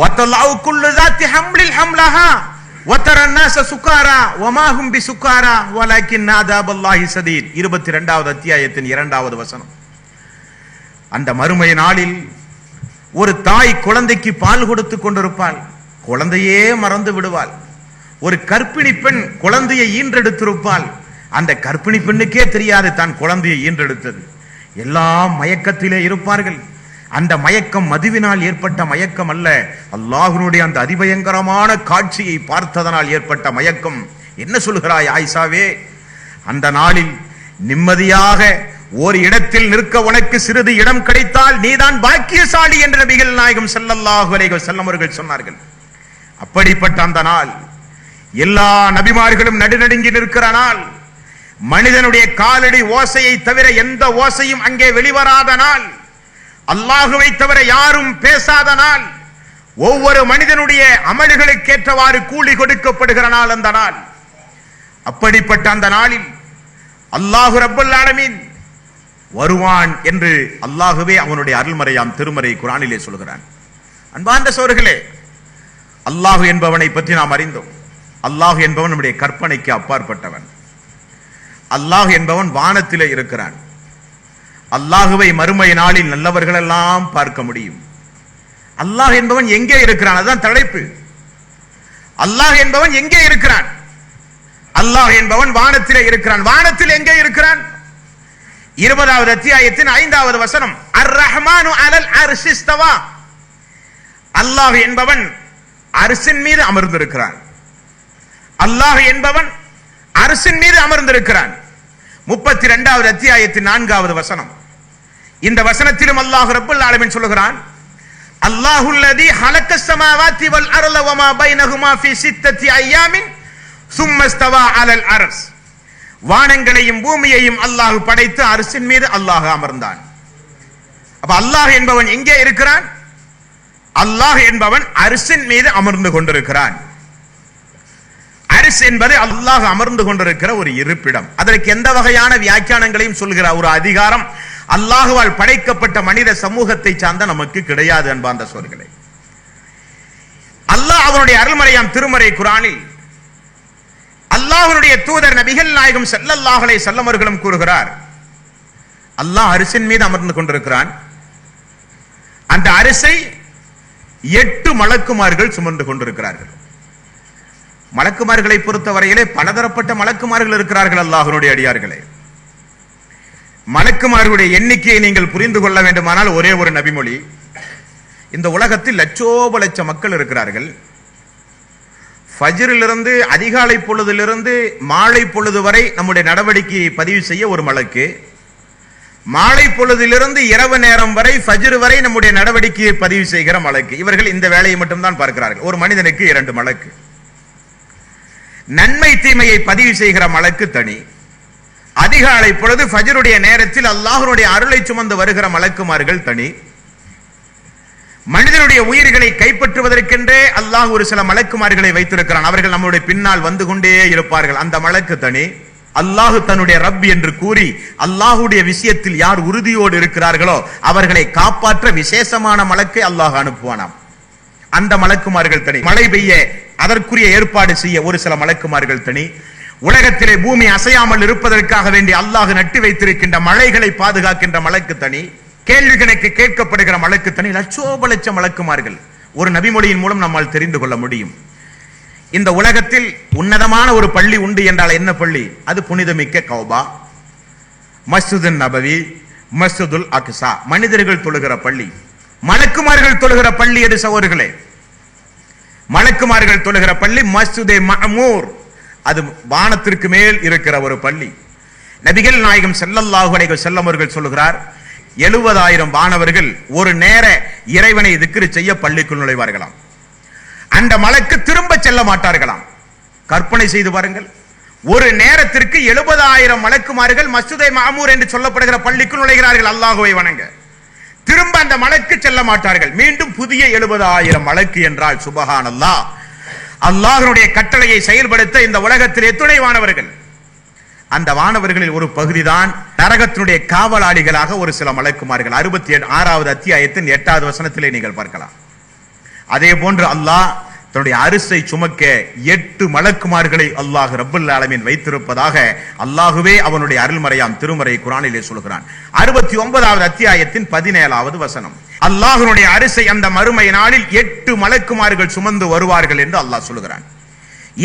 வதலஉ குல்லு ذات حمل حملها وترى الناس سكارى وما هم بسكارى ولكن عذاب الله شديد. 22வது அத்தியாயத்தின் 2வது வசனம். அந்த மறுமை நாளில் ஒரு தாய் குழந்தைக்கு பால் கொடுத்து கொண்டிருப்பாள், குழந்தையே மறந்து விடுவாள். ஒரு கர்ப்பிணி பெண் குழந்தையை ஈன்றெடுத்திருப்பாள், அந்த கர்ப்பிணி பெண்ணுக்கே தெரியாது தான் குழந்தையை ஈன்றெடுத்தது. எல்லாம் மயக்கத்திலே இருப்பார்கள். அந்த மயக்கம் மதுவினால் ஏற்பட்ட மயக்கம் அல்ல, அல்லாஹ்வுடைய அந்த அதிபயங்கரமான காட்சியை பார்த்ததனால் ஏற்பட்ட மயக்கம். என்ன சொல்கிறாய் ஆயிஷாவே? அந்த நாளில் நிம்மதியாக ஒரு இடத்தில் நிற்க உனக்கு சிறிது இடம் கிடைத்தால் நீதான் பாக்கியசாலி என்று நபிகள் நாயகம் ஸல்லல்லாஹு அலைஹி வஸல்லம் அவர்கள் சொன்னார்கள். அப்படிப்பட்ட அந்த நாள், எல்லா நபிமார்களும் நடுநடுங்கி நிற்கிற நாள், மனிதனுடைய காலடி ஓசையை தவிர எந்த ஓசையும் அங்கே வெளிவராத நாள், அல்லாஹுவை தவிர யாரும் பேசாத நாள், ஒவ்வொரு மனிதனுடைய அமல்களுக்கேற்றவாறு கூலி கொடுக்கப்படுகிற நாள் அந்த நாள். அப்படிப்பட்ட அந்த நாளில் அல்லாஹு ரப்பல் ஆலமீன் வருவான் என்று அல்லாஹுவே அவனுடைய அருள்மறையாம் திருமறை குர்ஆனிலே சொல்கிறான். அன்பார்ந்த சகோதரர்களே, அல்லாஹ் என்பவனை பற்றி நாம் அறிந்தோம். அல்லாஹ் என்பவன் நம்முடைய கற்பனைக்கு அப்பாற்பட்டவன். அல்லாஹ் என்பவன் வானத்திலே இருக்கிறான். அல்லாஹுவை மறுமை நாளில் நல்லவர்கள் எல்லாம் பார்க்க முடியும். அல்லாஹ் என்பவன் எங்கே இருக்கிறான்? அதுதான் தலைப்பு. அல்லாஹ் என்பவன் எங்கே இருக்கிறான்? அல்லாஹ் என்பவன் வானத்திலே இருக்கிறான். வானத்தில் எங்கே இருக்கிறான்? 20வது அத்தியாயத்தின் 5வது வசனம். அர் ரஹ்மானு அலல் அர்ஷி இஸ்தவா. அல்லாஹ் என்பவன் அர்ஷின் மீது அமர்ந்திருக்கிறான். அல்லாஹ் என்பவன் அர்ஷின் மீது அமர்ந்திருக்கிறான். 32வது அத்தியாயத்தின் 4வது வசனம். இந்த வசனத்திலும் அல்லாஹ் ரப்பல் ஆலமீன் சொல்கிறான், அல்லாஹுல்லதி ஹலக்கஸ் ஸமாவாத்தி வல் அர்ல வமா பைனஹுமா ஃபீ சித்தத்தி அய்யாமின் ஸும்ம இஸ்தவா அலல் அர்ஷ். வானங்களையும் பூமியையும் அல்லாஹ் படைத்து அர்ஷின் மீது அல்லாஹ் அமர்ந்தான். அப்ப அல்லாஹ் என்பவன் எங்கே இருக்கிறான்? அல்லாஹ் என்பவன் அர்ஷின் மீது அமர்ந்து கொண்டிருக்கிறான். அரிஸ் என்பது அல்லாஹ் அமர்ந்து கொண்டிருக்கிற ஒரு இருப்பிடம். அதற்கு எந்த வகையான வியாக்கியானங்களையும் சொல்கிற ஒரு அதிகாரம் அல்லாஹுவால் படைக்கப்பட்ட மனித சமூகத்தை சார்ந்த நமக்கு கிடையாது. அன்பார்ந்த சகோதரர்களே, அல்லாஹ் அவனுடைய அருள்மறையாம் திருமறை குர்ஆனில் அல்லாஹ்வுடைய தூதர் நபிகள் நாயகம் ஸல்லல்லாஹு அலைஹி வஸல்லம் அவர்களும் கூறுகிறார், அல்லாஹ் அரிசின் மீது அமர்ந்து கொண்டிருக்கிறான். அந்த அரிசை 8 மலக்குமார்கள் சுமந்து கொண்டிருக்கிறார்கள். மலக்குமார்களை பொறுத்தவரையிலே பலதரப்பட்ட மலக்குமார்கள் இருக்கிறார்கள். அல்லாஹ்வுடைய அடியார்களே, மலக்குமார்களுடைய எண்ணிக்கையை நீங்கள் புரிந்து கொள்ள வேண்டுமானால் ஒரே ஒரு நபிமொழி. இந்த உலகத்தில் லட்சோப லட்ச மக்கள் இருக்கிறார்கள். ஃபஜ்ரிலிருந்து அதிகாலை பொழுதிலிருந்து மாலை பொழுது வரை நம்முடைய நடவடிக்கையை பதிவு செய்ய ஒரு மலக்கு, மாலை பொழுதிலிருந்து இரவு நேரம் வரை ஃபஜ்ர் வரை நம்முடைய நடவடிக்கையை பதிவு செய்கிற மலக்கு. இவர்கள் இந்த வேலையை மட்டும்தான் பார்க்கிறார்கள். ஒரு மனிதனுக்கு 2 மலக்கு. நன்மை தீமையை பதிவு செய்கிற மலக்கு தனி. அதிகாலை பொழுது ஃபஜ்ருடைய நேரத்தில் அல்லாஹ்வுடைய அருளை சுமந்து வருகிற மலக்குமார்கள் தனி. மனிதனுடைய உயிர்களை கைப்பற்றுவதற்கென்றே அல்லாஹ் ஒரு சில மலக்குமார்களை வைத்திருக்கிறான். அவர்கள் நம்முடைய பின்னால் வந்து கொண்டே இருப்பார்கள். அந்த மலக்கு தனி. அல்லாஹ் தன்னுடைய ரப் என்று கூறி அல்லாஹ்வுடைய விஷயத்தில் யார் உறுதியோடு இருக்கிறார்களோ அவர்களை காப்பாற்ற விசேஷமான மலக்கை அல்லாஹ் அனுப்புவானாம். அந்த மலக்குமார்கள் தனி. மழை பெய்ய அதற்குரிய ஏற்பாடு செய்ய ஒரு சில மலக்குமார்கள் தனி. உலகத்திலே பூமி அசையாமல் இருப்பதற்காக வேண்டி அல்லாஹ் நட்டு வைத்திருக்கின்ற மலைகளை பாதுகாக்கின்ற மலக்கு தனி. கேள்வி கணக்கு கேட்கப்படுகிற மலக்கு தனி. லட்சோப லட்சம் மலக்குமார்கள் ஒரு நபிமொழியின் மூலம் நம்மால் தெரிந்து கொள்ள முடியும். இந்த உலகத்தில் உன்னதமான ஒரு பள்ளி உண்டு என்றால் என்ன பள்ளி? அது புனிதமிக்க கௌபா, மஸ்ஜிது நபவி, மஸ்ஜிதுல் அக்ஸா, மனிதர்கள் தொழுகிற பள்ளி. மலக்குமார்கள் தொழுகிற பள்ளி எது சகோதரர்களே? மலக்குமார்கள் தொழுகிற பள்ளி மஸ்ஜிதே மஅமூர், அது வானத்திற்கு மேல் இருக்கிற ஒரு பள்ளி. நபிகள் நாயகம் ஸல்லல்லாஹு அலைஹி வஸல்லம் அவர்கள் சொல்கிறார், 70,000 வானவர்கள் ஒரு நேர இறைவனை திக்ர் செய்ய பள்ளிக்குள் நுழைவார்களாம். அந்த மலக்கு திரும்ப செல்ல மாட்டார்களாம். கற்பனை செய்து பாருங்கள், ஒரு நேரத்திற்கு 70,000 மலக்குமார்கள் மஸ்ஜிதே மஅமூர் என்று சொல்லப்படுகிற பள்ளிக்குள் நுழைகிறார்கள் அல்லாஹ்வை வணங்க. திரும்ப அந்த மலக்கு செல்ல மாட்டார்கள். மீண்டும் புதிய 70,000 மலக்கு என்றால் சுபஹானல்லாஹ். அல்லாஹ்வுடைய கட்டளையை செயல்படுத்த இந்த உலகத்தில் எத்துணை வானவர்கள். அந்த வானவர்களில் ஒரு பகுதிதான் நரகத்தினுடைய காவலாளிகளாக ஒரு சில மலக்குமார்கள். 66வது அத்தியாயத்தின் 8வது வசனத்திலே நீங்கள் பார்க்கலாம். அதே போன்று அல்லாஹ் தன்னுடைய அரிசை சுமக்க 8 மலக்குமார்களை அல்லாஹ் ரப்பல் ஆலமீன் வைத்திருப்பதாக அல்லாஹுவே அவனுடைய அருள்மறையாம் திருமறை குர்ஆனிலே சொல்கிறான். 69வது அத்தியாயத்தின் 17வது வசனம், அல்லாஹ்வுடைய அரிசை அந்த மறுமை நாளில் 8 மலக்குமார்கள் சுமந்து வருவார்கள் என்று அல்லாஹ் சொல்கிறான்.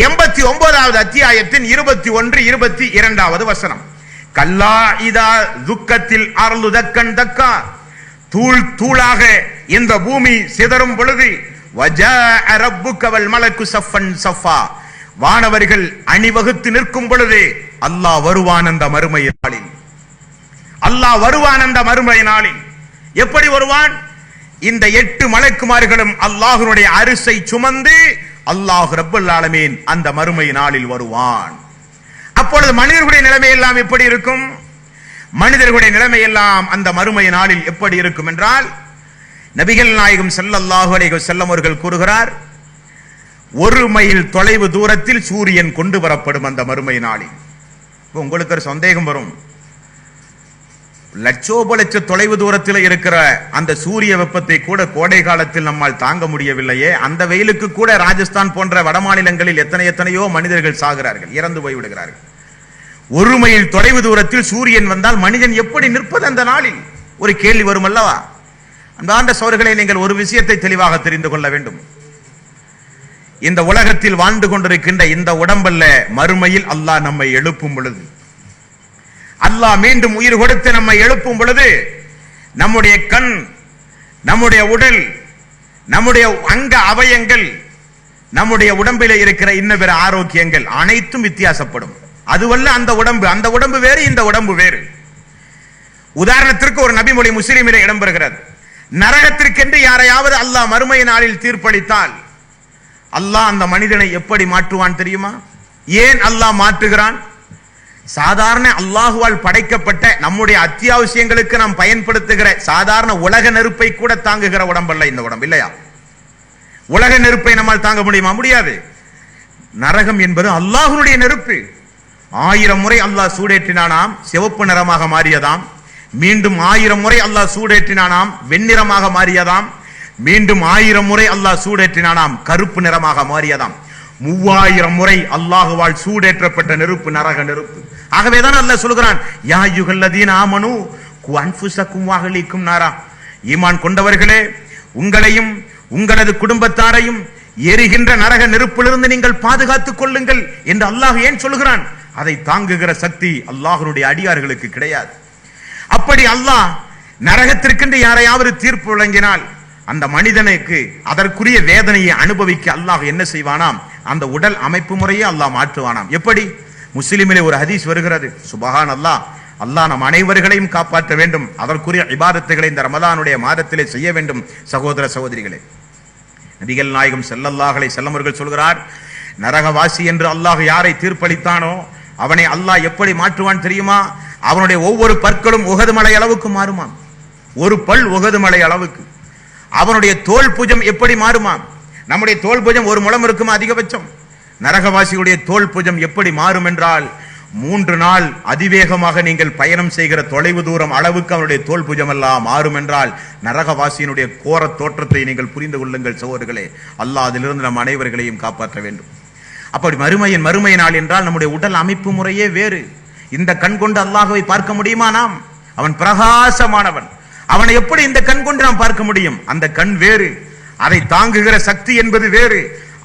89வது அத்தியாயத்தின் 21, 22வது வசனம், கல்லா இதா துக்கத்தில் அர்லு தக்கன் தக்கா, தூள் தூளாக இந்த பூமி சிதறும் பொழுது, வஜாஅ ரப்புக வல் மலக்கு ஸஃபன் ஸஃபா, வானவர்கள் அணிவகுத்து நிற்கும் பொழுது அல்லாஹ் வருவான் அந்த மறுமை நாளில். அல்லாஹ் வருவான் அந்த மறுமை நாளில். எப்படி வருவான்? இந்த 8 மலக்குமார்களும் அல்லாஹ்வுடைய அரிசை சுமந்து அல்லாஹ் ரப்பல் ஆலமீன் அந்த மறுமை நாளில் வருவான். அப்பொழுது மனிதர்களுடைய நிலைமை எல்லாம் எப்படி இருக்கும்? மனிதர்களுடைய நிலைமை எல்லாம் அந்த மறுமை நாளில் எப்படி இருக்கும் என்றால், நபிகள் நாயகம் ஸல்லல்லாஹு அலைஹி வஸல்லம் அவர்கள் கூறுகிறார், 1 மைல் தொலைவு தூரத்தில் சூரியன் கொண்டு வரப்படும் அந்த மறுமை நாளில். உங்களுக்கு ஒரு சந்தேகம் வரும், லட்சோப லட்ச தொலைவு தூரத்தில் இருக்கிற அந்த சூரிய வெப்பத்தை கூட கோடை காலத்தில் நம்மால் தாங்க முடியவில்லையே, அந்த வெயிலுக்கு கூட ராஜஸ்தான் போன்ற வட மாநிலங்களில் எத்தனையோ மனிதர்கள் சாகிறார்கள், இறந்து போய்விடுகிறார்கள். 1 மைல் தொலைவு தூரத்தில் சூரியன் வந்தால் மனிதன் எப்படி நிற்பது அந்த நாளில்? ஒரு கேள்வி வரும் அல்லவா? அன்பார்ந்த சகோதரர்களே, நீங்கள் ஒரு விஷயத்தை தெளிவாக தெரிந்து கொள்ள வேண்டும். இந்த உலகத்தில் வாழ்ந்து கொண்டிருக்கின்ற இந்த உடம்பல்ல, மறுமையில் அல்லாஹ் நம்மை எழுப்பும் பொழுது, அல்லாஹ் மீண்டும் உயிர் கொடுத்து நம்மை எழுப்பும் பொழுது, நம்முடைய கண், நம்முடைய உடல், நம்முடைய அங்க அவயங்கள், நம்முடைய உடம்பிலே இருக்கிற இன்ன பிற ஆரோக்கியங்கள் அனைத்தும் வித்தியாசப்படும். அதுவல்ல அந்த உடம்பு, அந்த உடம்பு வேறு, இந்த உடம்பு வேறு. உதாரணத்திற்கு ஒரு நபிமொழி முஸ்லிமிலே இடம்பெறுகிறது, நரகத்திற்கென்று யாரையாவது அல்லாஹ் மறுமை நாளில் தீர்ப்பளித்தால் அல்லாஹ் அந்த மனிதனை எப்படி மாற்றுவான் தெரியுமா? ஏன் அல்லாஹ் மாற்றுகிறான்? சாதாரண அல்லாஹுவால் படைக்கப்பட்ட நம்முடைய அத்தியாவசியங்களுக்கு நாம் பயன்படுத்துகிற சாதாரண உலக நெருப்பை கூட தாங்குகிற உடம்பல்ல இந்த உடம்பு, இல்லையா? உலக நெருப்பை நம்மால் தாங்க முடியுமா? முடியாது. நரகம் என்பது அல்லாஹ்வுடைய நெருப்பு. 1000 முறை அல்லாஹ் சூடேற்றினானாம், சிவப்பு நிறமாக மாறியதாம். மீண்டும் 1000 முறை அல்லாஹ் சூடேற்றினானாம், வெண்ணிறமாக மாறியதாம். மீண்டும் 1000 முறை அல்லாஹ் சூடேற்றினானாம், கருப்பு நிறமாக மாறியதாம். 3000 முறை அல்லாஹுவால் சூடேற்றப்பட்ட நெருப்பு நரக நெருப்பு. ஆகவேதான் அல்லாஹ் சொல்கிறான், யா அய்யுஹல்லதீன ஆமனூ கு அன்ஃபுஸக்கும் வ அஹ்லீக்கும் நாரா, ஈமான் கொண்டவர்களே, உங்களையும் உங்களது குடும்பத்தாரையும் எரிகின்ற நரக நெருப்பிலிருந்து நீங்கள் பாதுகாத்துக் கொள்ளுங்கள் என்று அல்லாஹ் ஏன் சொல்கிறான்? அதை தாங்குகிற சக்தி அல்லாஹ்வுடைய அடியார்களுக்கு கிடையாது. அப்படி அல்லாஹ் நரகத்திற்கென்று யாரையாவது தீர்ப்பு வழங்கினால் அந்த மனிதனுக்கு அதற்குரிய வேதனையை அனுபவிக்க அல்லாஹ் என்ன செய்வானாம்? அந்த உடல் அமைப்பு முறையே அல்லாஹ் மாற்றுவானாம். எப்படி? முஸ்லிமிலே ஒரு ஹதீஸ் வருகிறது, சுபஹான் அல்லாஹ், அல்லாஹ் நம் அனைவர்களையும் காப்பாற்ற வேண்டும், அதற்குரிய இபாதத்துகளை இந்த ரமலானுடைய மாதத்திலே செய்ய வேண்டும். சகோதர சகோதரிகளே, நபிகள் நாயகம் ஸல்லல்லாஹு அலைஹி வஸல்லம் அவர்கள் சொல்கிறார், நரகவாசி என்று அல்லாஹ் யாரை தீர்ப்பளித்தானோ அவனை அல்லாஹ் எப்படி மாற்றுவான் தெரியுமா? அவனுடைய ஒவ்வொரு பற்களும் உஹது மலை அளவுக்கு மாறுமாம். ஒரு பல் உஹது மலை அளவுக்கு. அவனுடைய தோல் புஜம் எப்படி மாறுமாம்? நம்முடைய தோல் புஜம் 1 முழம் இருக்குமா அதிகபட்சம்? நரகவாசியுடைய தோல் புஜம் எப்படி மாறும் என்றால், 3 நாள் அதிவேகமாக நீங்கள் பயணம் செய்கிற தொலைவு தூரம் அளவுக்கு அவனுடைய தோல் புஜம் எல்லாம் மாறும் என்றால், நரகவாசியினுடைய கோர தோற்றத்தை நீங்கள் புரிந்து கொள்ளுங்கள் சகோதரர்களே. அல்லாஹ் அதிலிருந்து நம் அனைவர்களையும் காப்பாற்ற வேண்டும். அப்படி மறுமை நாள் என்றால் நம்முடைய உடல் அமைப்பு முறையே வேறு. இந்த கண் கொண்டு அல்லாஹ்வை பார்க்க முடியுமா? நாம் அவன் பிரகாசமானவன், அவனை எப்படி இந்த கண் கொண்டு நாம் பார்க்க முடியும்? அந்த கண் வேறு, அதை தாங்குகிற சக்தி என்பது வேறு.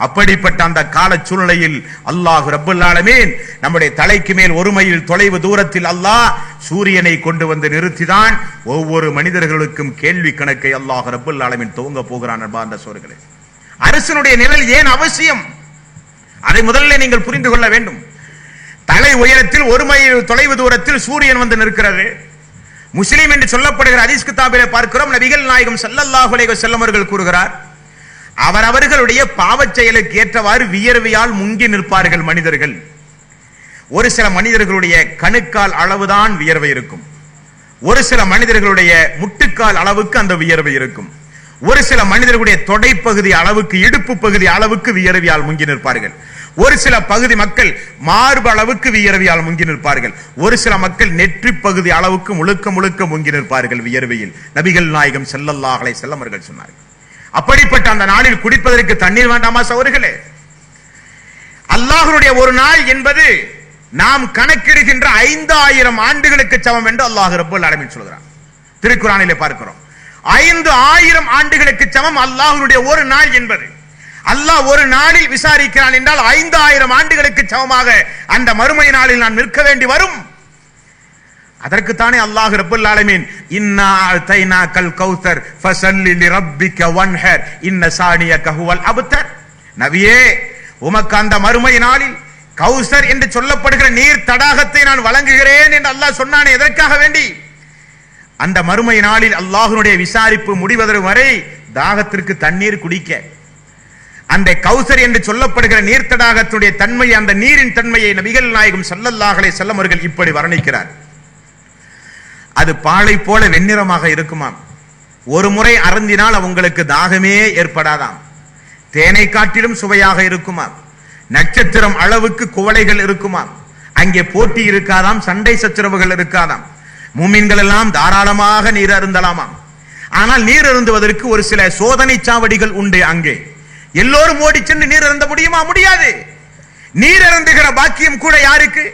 அப்படிப்பட்ட அந்த கால சூழ்நிலையில் அல்லாஹ் ரப்பல் ஆலமீன் நம்முடைய தலைக்கு மேல் ஒரு மைல் தொலைவு தூரத்தில் அல்லாஹ் சூரியனை கொண்டு வந்து நிறுத்திதான் ஒவ்வொரு மனிதர்களுக்கும் கேள்வி கணக்கை அல்லாஹ் ரப்பல் ஆலமீன் துவங்க போகிறான். அன்பார்ந்த சகோதரர்களே, அரசனுடைய நிழல் ஏன் அவசியம், அதை முதல்ல நீங்கள் புரிந்து கொள்ள வேண்டும். தலை உயரத்தில் ஒரு மைல் தொலைவு தூரத்தில் சூரியன் வந்து நிற்கிறது. முஸ்லிம் என்று சொல்லப்படுகிற ஹதீஸ் கிதாபிலே பார்க்கிறோம், நபிகள் நாயகம் ஸல்லல்லாஹு அலைஹி வஸல்லம் அவர்கள் கூறுகிறார், அவரவர்களுடைய பாவச் செயலுக்கு ஏற்றவாறு வியர்வையால் முங்கி நிற்பார்கள் மனிதர்கள். ஒரு சில மனிதர்களுடைய கணுக்கால் அளவுதான் வியர்வை இருக்கும், ஒரு சில மனிதர்களுடைய முட்டுக்கால் அளவுக்கு அந்த வியர்வை இருக்கும், ஒரு சில மனிதர்களுடைய தொடைப்பகுதி அளவுக்கு, இடுப்பு பகுதி அளவுக்கு வியர்வையால் முங்கி நிற்பார்கள். ஒரு சில பகுதி மக்கள் மார்பு அளவுக்கு வியர்வையால் முங்கி நிற்பார்கள். ஒரு சில மக்கள் நெற்றி பகுதி அளவுக்கு முழுக்க முழுக்க முங்கி நிற்பார்கள் வியர்வையில். நபிகள் நாயகம் ஸல்லல்லாஹு அலைஹி வஸல்லம் அவர்கள் சொன்னார்கள், அப்படிப்பட்ட அந்த நாளில் குடிப்பதற்கு தண்ணீர் வேண்டாமா சகோதரர்களே? அல்லாஹ்வுடைய ஒரு நாள் என்பது நாம் கணக்கிடுகின்ற 5000 ஆண்டுகளுக்கு சமம் என்று அல்லாஹ் ரப்பல் ஆலமீன் சொல்கிறார். திருக்குர்ஆனிலே பார்க்கிறோம், 5000 ஆண்டுகளுக்கு சமம் அல்லாஹ்வுடைய ஒரு நாள் என்பது. அல்லாஹ் ஒரு நாளில் விசாரிக்கிறான் என்றால் 5000 ஆண்டுகளுக்கு சமமாக அந்த மறுமை நாளில் நான் நிற்க வேண்டி வரும். அதற்குத்தானே அல்லாஹ் ரப்பல் ஆலமீன் இன்னா அதைனாக்கல் கௌஸர் ஃபஸல்லி லிரப்பிக வன்ஹர் இன்ன சானியக ஹுவல் அப்தர். நபியே, உமக்கு அந்த மறுமை நாளில் கௌஸர் என்று சொல்லப்படுகிற நீர் தடாகத்தை நான் வழங்குகிறேன் என்று அல்லாஹ் சொன்னானே, எதற்காக வேண்டி? அந்த மறுமை நாளில் அல்லாஹ்வுடைய விசாரிப்பு முடிவதற்கு வரை தாகத்திற்கு தண்ணீர் குடிக்க, அந்த கௌசர் என்று சொல்லப்படுகிற நீர் தடாகத்துடைய தன்மை, அந்த நீரின் தன்மையை நபிகள் நாயகம் ஸல்லல்லாஹு அலைஹி வஸல்லம் அவர்கள் இப்படி வர்ணிக்கிறார். அது பாலை போல வெண்ணிறமாக இருக்குமாம். ஒரு முறை அருந்தினால் உங்களுக்கு தாகமே ஏற்படாதாம். தேனை காட்டிலும் சுவையாக இருக்குமாம். நட்சத்திரம் அளவுக்கு குவளைகள் இருக்குமாம். அங்கே போட்டி இருக்காதாம், சண்டை சச்சரவுகள் இருக்காதாம். மூமின்கள் எல்லாம் தாராளமாக நீர் அருந்தலாமாம். ஆனால் நீர் அருந்துவதற்கு ஒரு சில சோதனை சாவடிகள் உண்டு. அங்கே எல்லோரும் ஓடி சென்று நீர் அருந்த முடியுமா? முடியாது. நீர் அருந்துகிற பாக்கியம் கூட யாருக்கு?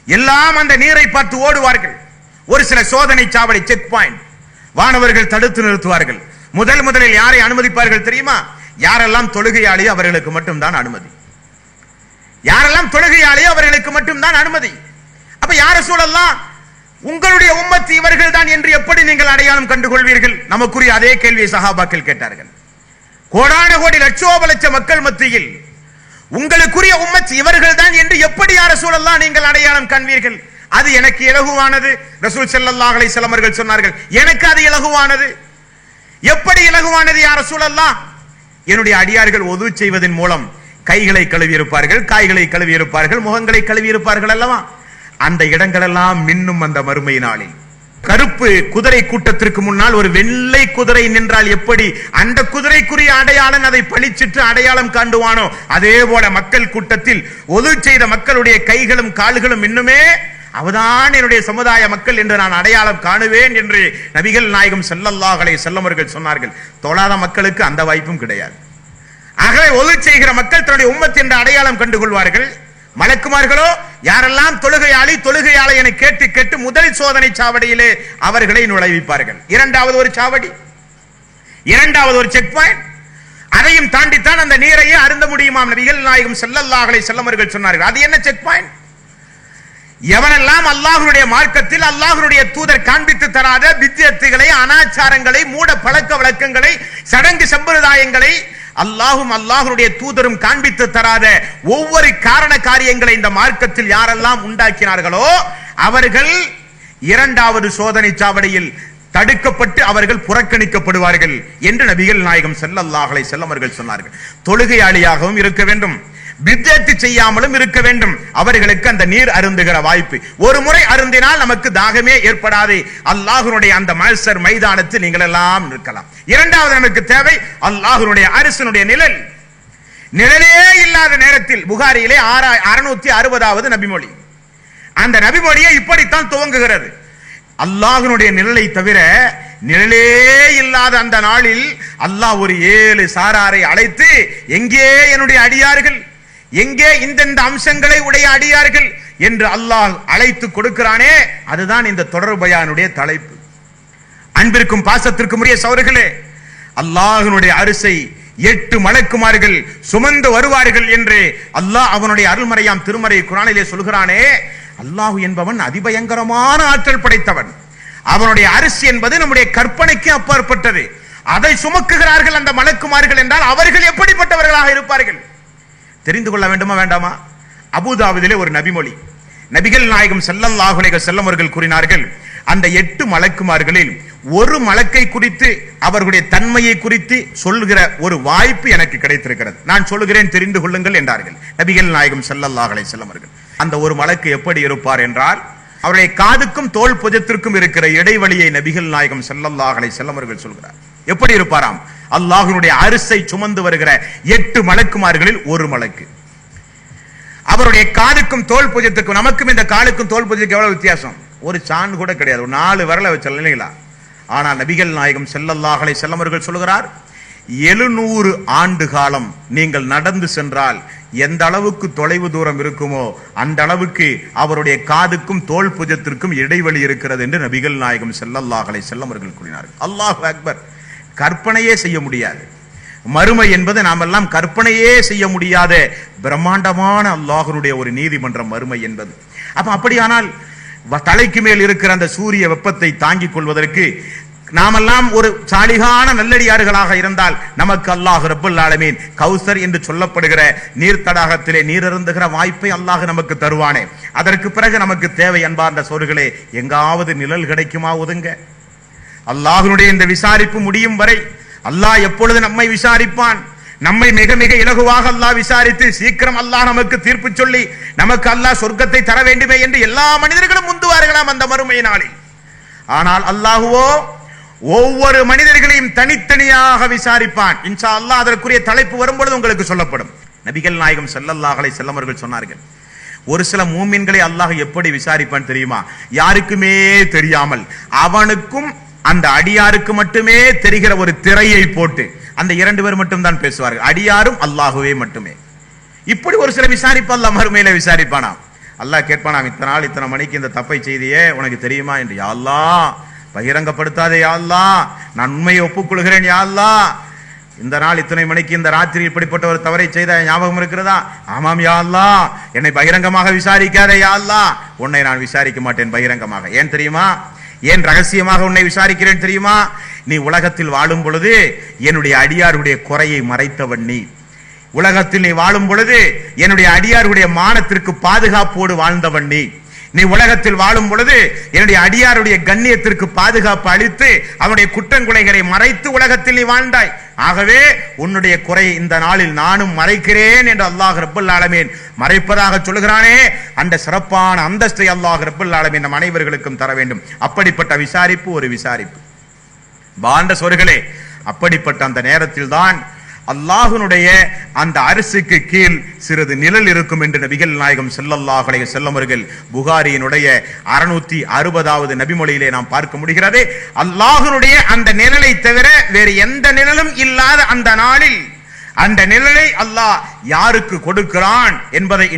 எல்லாம் அந்த நீரை பார்த்து ஓடுவார்கள். ஒரு சில சோதனை சாவடி, செக் பாயிண்ட், வானவர்கள் தடுத்து நிறுத்துவார்கள். முதலில் யாரை அனுமதிப்பார்கள் தெரியுமா? யாரெல்லாம் தொழுகையாளியோ அவர்களுக்கு மட்டும்தான் அனுமதி. யாரெல்லாம் தொழுகையாளியோ அவர்களுக்கு மட்டும்தான் அனுமதி. அப்ப யார சூழல்லாம் உங்களுடைய உம்மத்து இவர்கள் தான் என்று எப்படி நீங்கள் அடையாளம் கண்டுகொள்வீர்கள்? நமக்குரிய அதே கேள்வியை சஹாபாக்கள் கேட்டார்கள். கோடான கோடி லட்சோப லட்ச மக்கள் மத்தியில் உங்களுக்குரிய உம்மத் இவர்கள் தான் என்று எப்படி யார சூழல்லாம் நீங்கள் அடையாளம் காண்பீர்கள்? அது எனக்கு இலகுவானது. ரசூல் ஸல்லல்லாஹு அலைஹி வஸல்லம் அவர்கள் சொன்னார்கள், எனக்கு அது இலகுவானது. எப்படி இலகுவானது யார சூழல்லாம்? என்னுடைய அடியார்கள் ஒது செய்வதன் மூலம் கைகளை கழுவி இருப்பார்கள், காய்களை கழுவி இருப்பார்கள், முகங்களை கழுவி இருப்பார்கள் அல்லவா? அந்த இடங்கள் எல்லாம் மின்னும் அந்த மறுமை நாளில். கருப்பு குதிரை கூட்டத்திற்கு முன்னால் ஒரு வெள்ளை குதிரை நின்றால் எப்படி அந்த குதிரைக்குரிய அடையாளம் அதை பழிச்சிட்டு அடையாளம் காண்டுவானோ, அதே போல மக்கள் கூட்டத்தில் ஒது செய்த மக்களுடைய கைகளும் கால்களும் இன்னுமே அவதான் என்னுடைய சமுதாய மக்கள் என்று நான் அடையாளம் காணுவேன் என்று நபிகள் நாயகம் ஸல்லல்லாஹு அலைஹி வஸல்லம் அவர்கள் சொன்னார்கள். தொழாத மக்களுக்கு அந்த வாய்ப்பும் கிடையாது. ஆகவே ஒது செய்கிற மக்கள் தன்னுடைய உம்மத் என்ற அடையாளம் கண்டுகொள்வார்கள். மலக்குமார்களோ யாரெல்லாம் தொழுகையாளி என கேட்டு கேட்டு முதல் சோதனை சாவடியிலே அவர்களை நுழைவிப்பார்கள். இரண்டாவது ஒரு சாவடி, இரண்டாவது ஒரு செக் பாயிண்ட். அதையும் தாண்டித்தான் அந்த நீரையே அருந்த முடியுமாம். நபிகள் நாயகம் ஸல்லல்லாஹு அலைஹி வஸல்லம் அவர்கள் சொன்னார்கள். அது என்ன செக் பாயிண்ட்? எவனெல்லாம் அல்லாஹ்வுடைய மார்க்கத்தில் அல்லாஹ்வுடைய தூதர் காண்பித்து தராத பித்யத்துகளை, அனாச்சாரங்களை, மூட பழக்க வழக்கங்களை, சடங்கு சம்பிரதாயங்களை அல்லாஹும் அல்லாஹ்வுடைய தூதரும் காண்பித்து தராத ஒவ்வொரு காரண காரியங்களை இந்த மார்க்கத்தில் யாரெல்லாம் உண்டாக்கினார்களோ அவர்கள் இரண்டாவது சோதனை சாவடியில் தடுக்கப்பட்டு அவர்கள் புறக்கணிக்கப்படுவார்கள் என்று நபிகள் நாயகம் ஸல்லல்லாஹு அலைஹி வஸல்லம் அவர்கள் சொன்னார்கள். தொழுகையாளியாகவும் இருக்க வேண்டும், பித்அத் செய்யாமலும் இருக்க வேண்டும். அவர்களுக்கு அந்த நீர் அருந்துகிற வாய்ப்பு. ஒரு முறை அருந்தினால் நமக்கு தாகமே ஏற்படாது. அல்லாஹ்வுடைய அந்த மஹ்ஷர் மைதானத்தில் நீங்கள் எல்லாம் நிற்கலாம். இரண்டாவது நமக்கு தேவை அல்லாஹ்வுடைய அரசினுடைய நிழல். நிழலே இல்லாத நேரத்தில் புகாரியிலே 660வது நபிமொழி. அந்த நபிமொழியை இப்படித்தான் துவங்குகிறது. அல்லாஹ்வுடைய நிழலை தவிர நிழலே இல்லாத அந்த நாளில் அல்லாஹ் ஒரு 7 சாராரை அழைத்து, எங்கே என்னுடைய அடியார்கள், எங்கே இந்த அம்சங்களை உடைய அடியார்கள் என்று அல்லாஹ் அழைத்து கொடுக்கிறானே, அதுதான் இந்த தொடர் பயானுடைய தலைப்பு. அன்பிற்கும் பாசத்திற்கும் உரிய சகோதரர்களே, அல்லாஹ்வுடைய அரிசை 8 மலக்குமார்கள் சுமந்து வருவார்கள் என்று அல்லாஹ் அவனுடைய அருள்மறையாம் திருமறை குர்ஆனிலே சொல்கிறானே. அல்லாஹ் என்பவன் அதிபயங்கரமான ஆற்றல் படைத்தவன். அவனுடைய அரிசி என்பது நம்முடைய கற்பனைக்கு அப்பாற்பட்டது. அதை சுமக்குகிறார்கள் அந்த மலக்குமார்கள் என்றால் அவர்கள் எப்படிப்பட்டவர்களாக இருப்பார்கள் தெரிந்து கொள்ள வேண்டுமா வேண்டாமா? அபூதாபிதிலே ஒரு நபிமொழி, நபிகள் நாயகம் ஸல்லல்லாஹு அலைஹி வஸல்லம் அவர்கள் கூறினார்கள், அந்த 8 மலக்குமார்களில் ஒரு மலக்கை குறித்து அவர்களுடைய தன்மையை குறித்து சொல்லுகிற ஒரு வாய்ப்பு எனக்கு கிடைத்திருக்கிறது, நான் சொல்லுகிறேன் தெரிந்து கொள்ளுங்கள் என்றார்கள் நபிகள் நாயகம் ஸல்லல்லாஹு அலைஹி வஸல்லம் அவர்கள். அந்த ஒரு மலக்கு எப்படி இருப்பார் என்றால், அவருடைய காதுக்கும் தோல் புஜத்திற்கும் இருக்கிற இடைவெளியை நபிகள் நாயகம் ஸல்லல்லாஹு அலைஹி வஸல்லம் அவர்கள் சொல்கிறார். எப்படி இருப்பாராம்? அல்லாஹ்வுடைய அரிசை சுமந்து வருகிற 8 மலக்குமார்களில் ஒரு மலக்கு. அவருடைய காதுக்கும் தோல் புஜத்துக்கும், நமக்கும் இந்த காலுக்கும் தோல் புஜத்துக்கு எவ்வளவு வித்தியாசம்? ஒரு சான் கூட கிடையாது, ஒரு 4 விரலை வச்சல இல்லைங்களா? ஆனால் நபிகள் நாயகம் ஸல்லல்லாஹு அலைஹி வஸல்லம் அவர்கள் சொல்கிறார், 700 ஆண்டு காலம் நீங்கள் நடந்து சென்றால் எந்த அளவுக்கு தொலைவு தூரம் இருக்குமோ அந்த அளவுக்கு அவருடைய காதுக்கும் தோல் புஜத்திற்கும் இடைவெளி இருக்கிறது என்று நபிகள் நாயகம் ஸல்லல்லாஹு அலைஹி வஸல்லம் அவர்கள் கூறினார்கள். அல்லாஹ் அக்பர்! கற்பனையே செய்ய முடியாது மறுமை என்பது நாமெல்லாம் கற்பனையே செய்ய முடியாத பிரம்மாண்டமான அல்லாஹ்வுடைய ஒரு நீதிமன்றம் மறுமை என்பது. அப்ப அப்படியானால் தலைக்கு மேல் இருக்கிற அந்த சூரிய வெப்பத்தை தாங்கிக் கொள்வதற்கு நாமெல்லாம் ஒரு சாலிகான நல்லடியார்களாக இருந்தால் நமக்கு அல்லாஹ் ரப்பல் ஆலமீன் கௌசர் என்று சொல்லப்படுகிற நீர் தடாகத்திலே நீர் அருந்துகிற வாய்ப்பை அல்லாஹ் நமக்கு தருவானே. அதற்கு பிறகு நமக்கு தேவை அன்பார்ந்த சோர்களே, எங்காவது நிழல் கிடைக்குமா? ஒதுங்க. அல்லாஹ்வுடைய இந்த விசாரிப்பு முடியும் வரை அல்லாஹ் எப்பொழுது நம்மை விசாரிப்பான்? நம்மை மிக மிக இலகுவாக அல்லாஹ் விசாரித்து சீக்கிரம் அல்லாஹ் நமக்கு தீர்ப்பு சொல்லி நமக்கு அல்லாஹ் சொர்க்கத்தை தர வேண்டுமே என்று எல்லா மனிதர்களும் முந்துவார்களாம் அந்த மறுமை நாளில். ஆனால் அல்லாஹ்வோ ஒவ்வொரு மனிதர்களையும் தனித்தனியாக விசாரிப்பான். இன்ஷா அல்லாஹ் அதற்குரிய தலைப்பு வரும்பொழுது உங்களுக்கு சொல்லப்படும். நபிகள் நாயகம் ஸல்லல்லாஹு அலைஹி வஸல்லம் அவர்கள் சொன்னார்கள், ஒரு சில மூமின்களை அல்லாஹ் எப்படி விசாரிப்பான் தெரியுமா? யாருக்குமே தெரியாமல் அவனுக்கும் அந்த அடியாருக்கு மட்டுமே தெரிகிற ஒரு திரையை போட்டு அந்த 2 பேர் மட்டும் தான் பேசுவார்கள், அடியாரும் அல்லாஹுவே மட்டுமே. இப்படி ஒரு சில விசாரிப்பு அல்லாஹ் மறுமையில விசாரிப்பானாம். அல்லாஹ் கேட்பானாம், இத்தனை நாள் இத்தனை மணிக்கு இந்த தப்பை செய்தியே உனக்கு தெரியுமா என்று. யா அல்லாஹ், பகிரங்கப்படுத்தாதே யா அல்லாஹ், நான் உண்மையை ஒப்புக்கொள்கிறேன் யா அல்லாஹ். இந்த நாள் இத்தனை மணிக்கு இந்த ராத்திரி இப்படிப்பட்ட ஒரு தவறை செய்த ஞாபகம் இருக்கிறதா? ஆமாம் யா அல்லாஹ். என்னை பகிரங்கமாக விசாரிக்காதே யா அல்லாஹ். உன்னை நான் விசாரிக்க மாட்டேன் பகிரங்கமாக. ஏன் தெரியுமா? ஏன் ரகசியமாக உன்னை விசாரிக்கிறேன் தெரியுமா? நீ உலகத்தில் வாழும் பொழுது என்னுடைய அடியாருடைய குறையை மறைத்தவன் நீ. உலகத்தில் நீ வாழும் பொழுது என்னுடைய அடியாருடைய மானத்திற்கு பாதுகாப்போடு வாழ்ந்தவன் நீ. நீ உலகத்தில் வாழும் பொழுது என்னுடைய அடியாருடைய கண்ணியத்திற்கு பாதுகாப்பு அளித்து அவனுடைய குற்றங்குறைகளை மறைத்து உலகத்தில் நீ வாழ்ந்தாய். ஆகவே உன்னுடைய குறை இந்த நாளில் நானும் மறைக்கிறேன் என்று அல்லாஹ் ரப்பல் ஆலமீன் மறைப்பதாக சொல்கிறானே. அந்த சிறப்பான அந்தஸ்தை அல்லாஹ் ரப்பல் ஆலமீன் நம் அனைவர்களுக்கும் தர வேண்டும். அப்படிப்பட்ட விசாரிப்பு ஒரு விசாரிப்பு பாண்ட சொர்களே. அப்படிப்பட்ட அந்த நேரத்தில் தான் அல்லாஹ்வுடைய அந்த அரிசிக்கு கீழ் சிறிது நிழல் இருக்கும் என்று நபிகள் நாயகம் ஸல்லல்லாஹு அலைஹி வஸல்லம் அவர்கள் புகாரியினுடைய 660வது நபிமொழியிலே நாம் பார்க்க முடிகிறது. அல்லாஹ்வுடைய அந்த நிழலை தவிர வேறு எந்த நிழலும் இல்லாத அந்த நாளில் அந்த நிழலை அல்லாஹ் யாருக்கு கொடுக்கிறான் என்பதை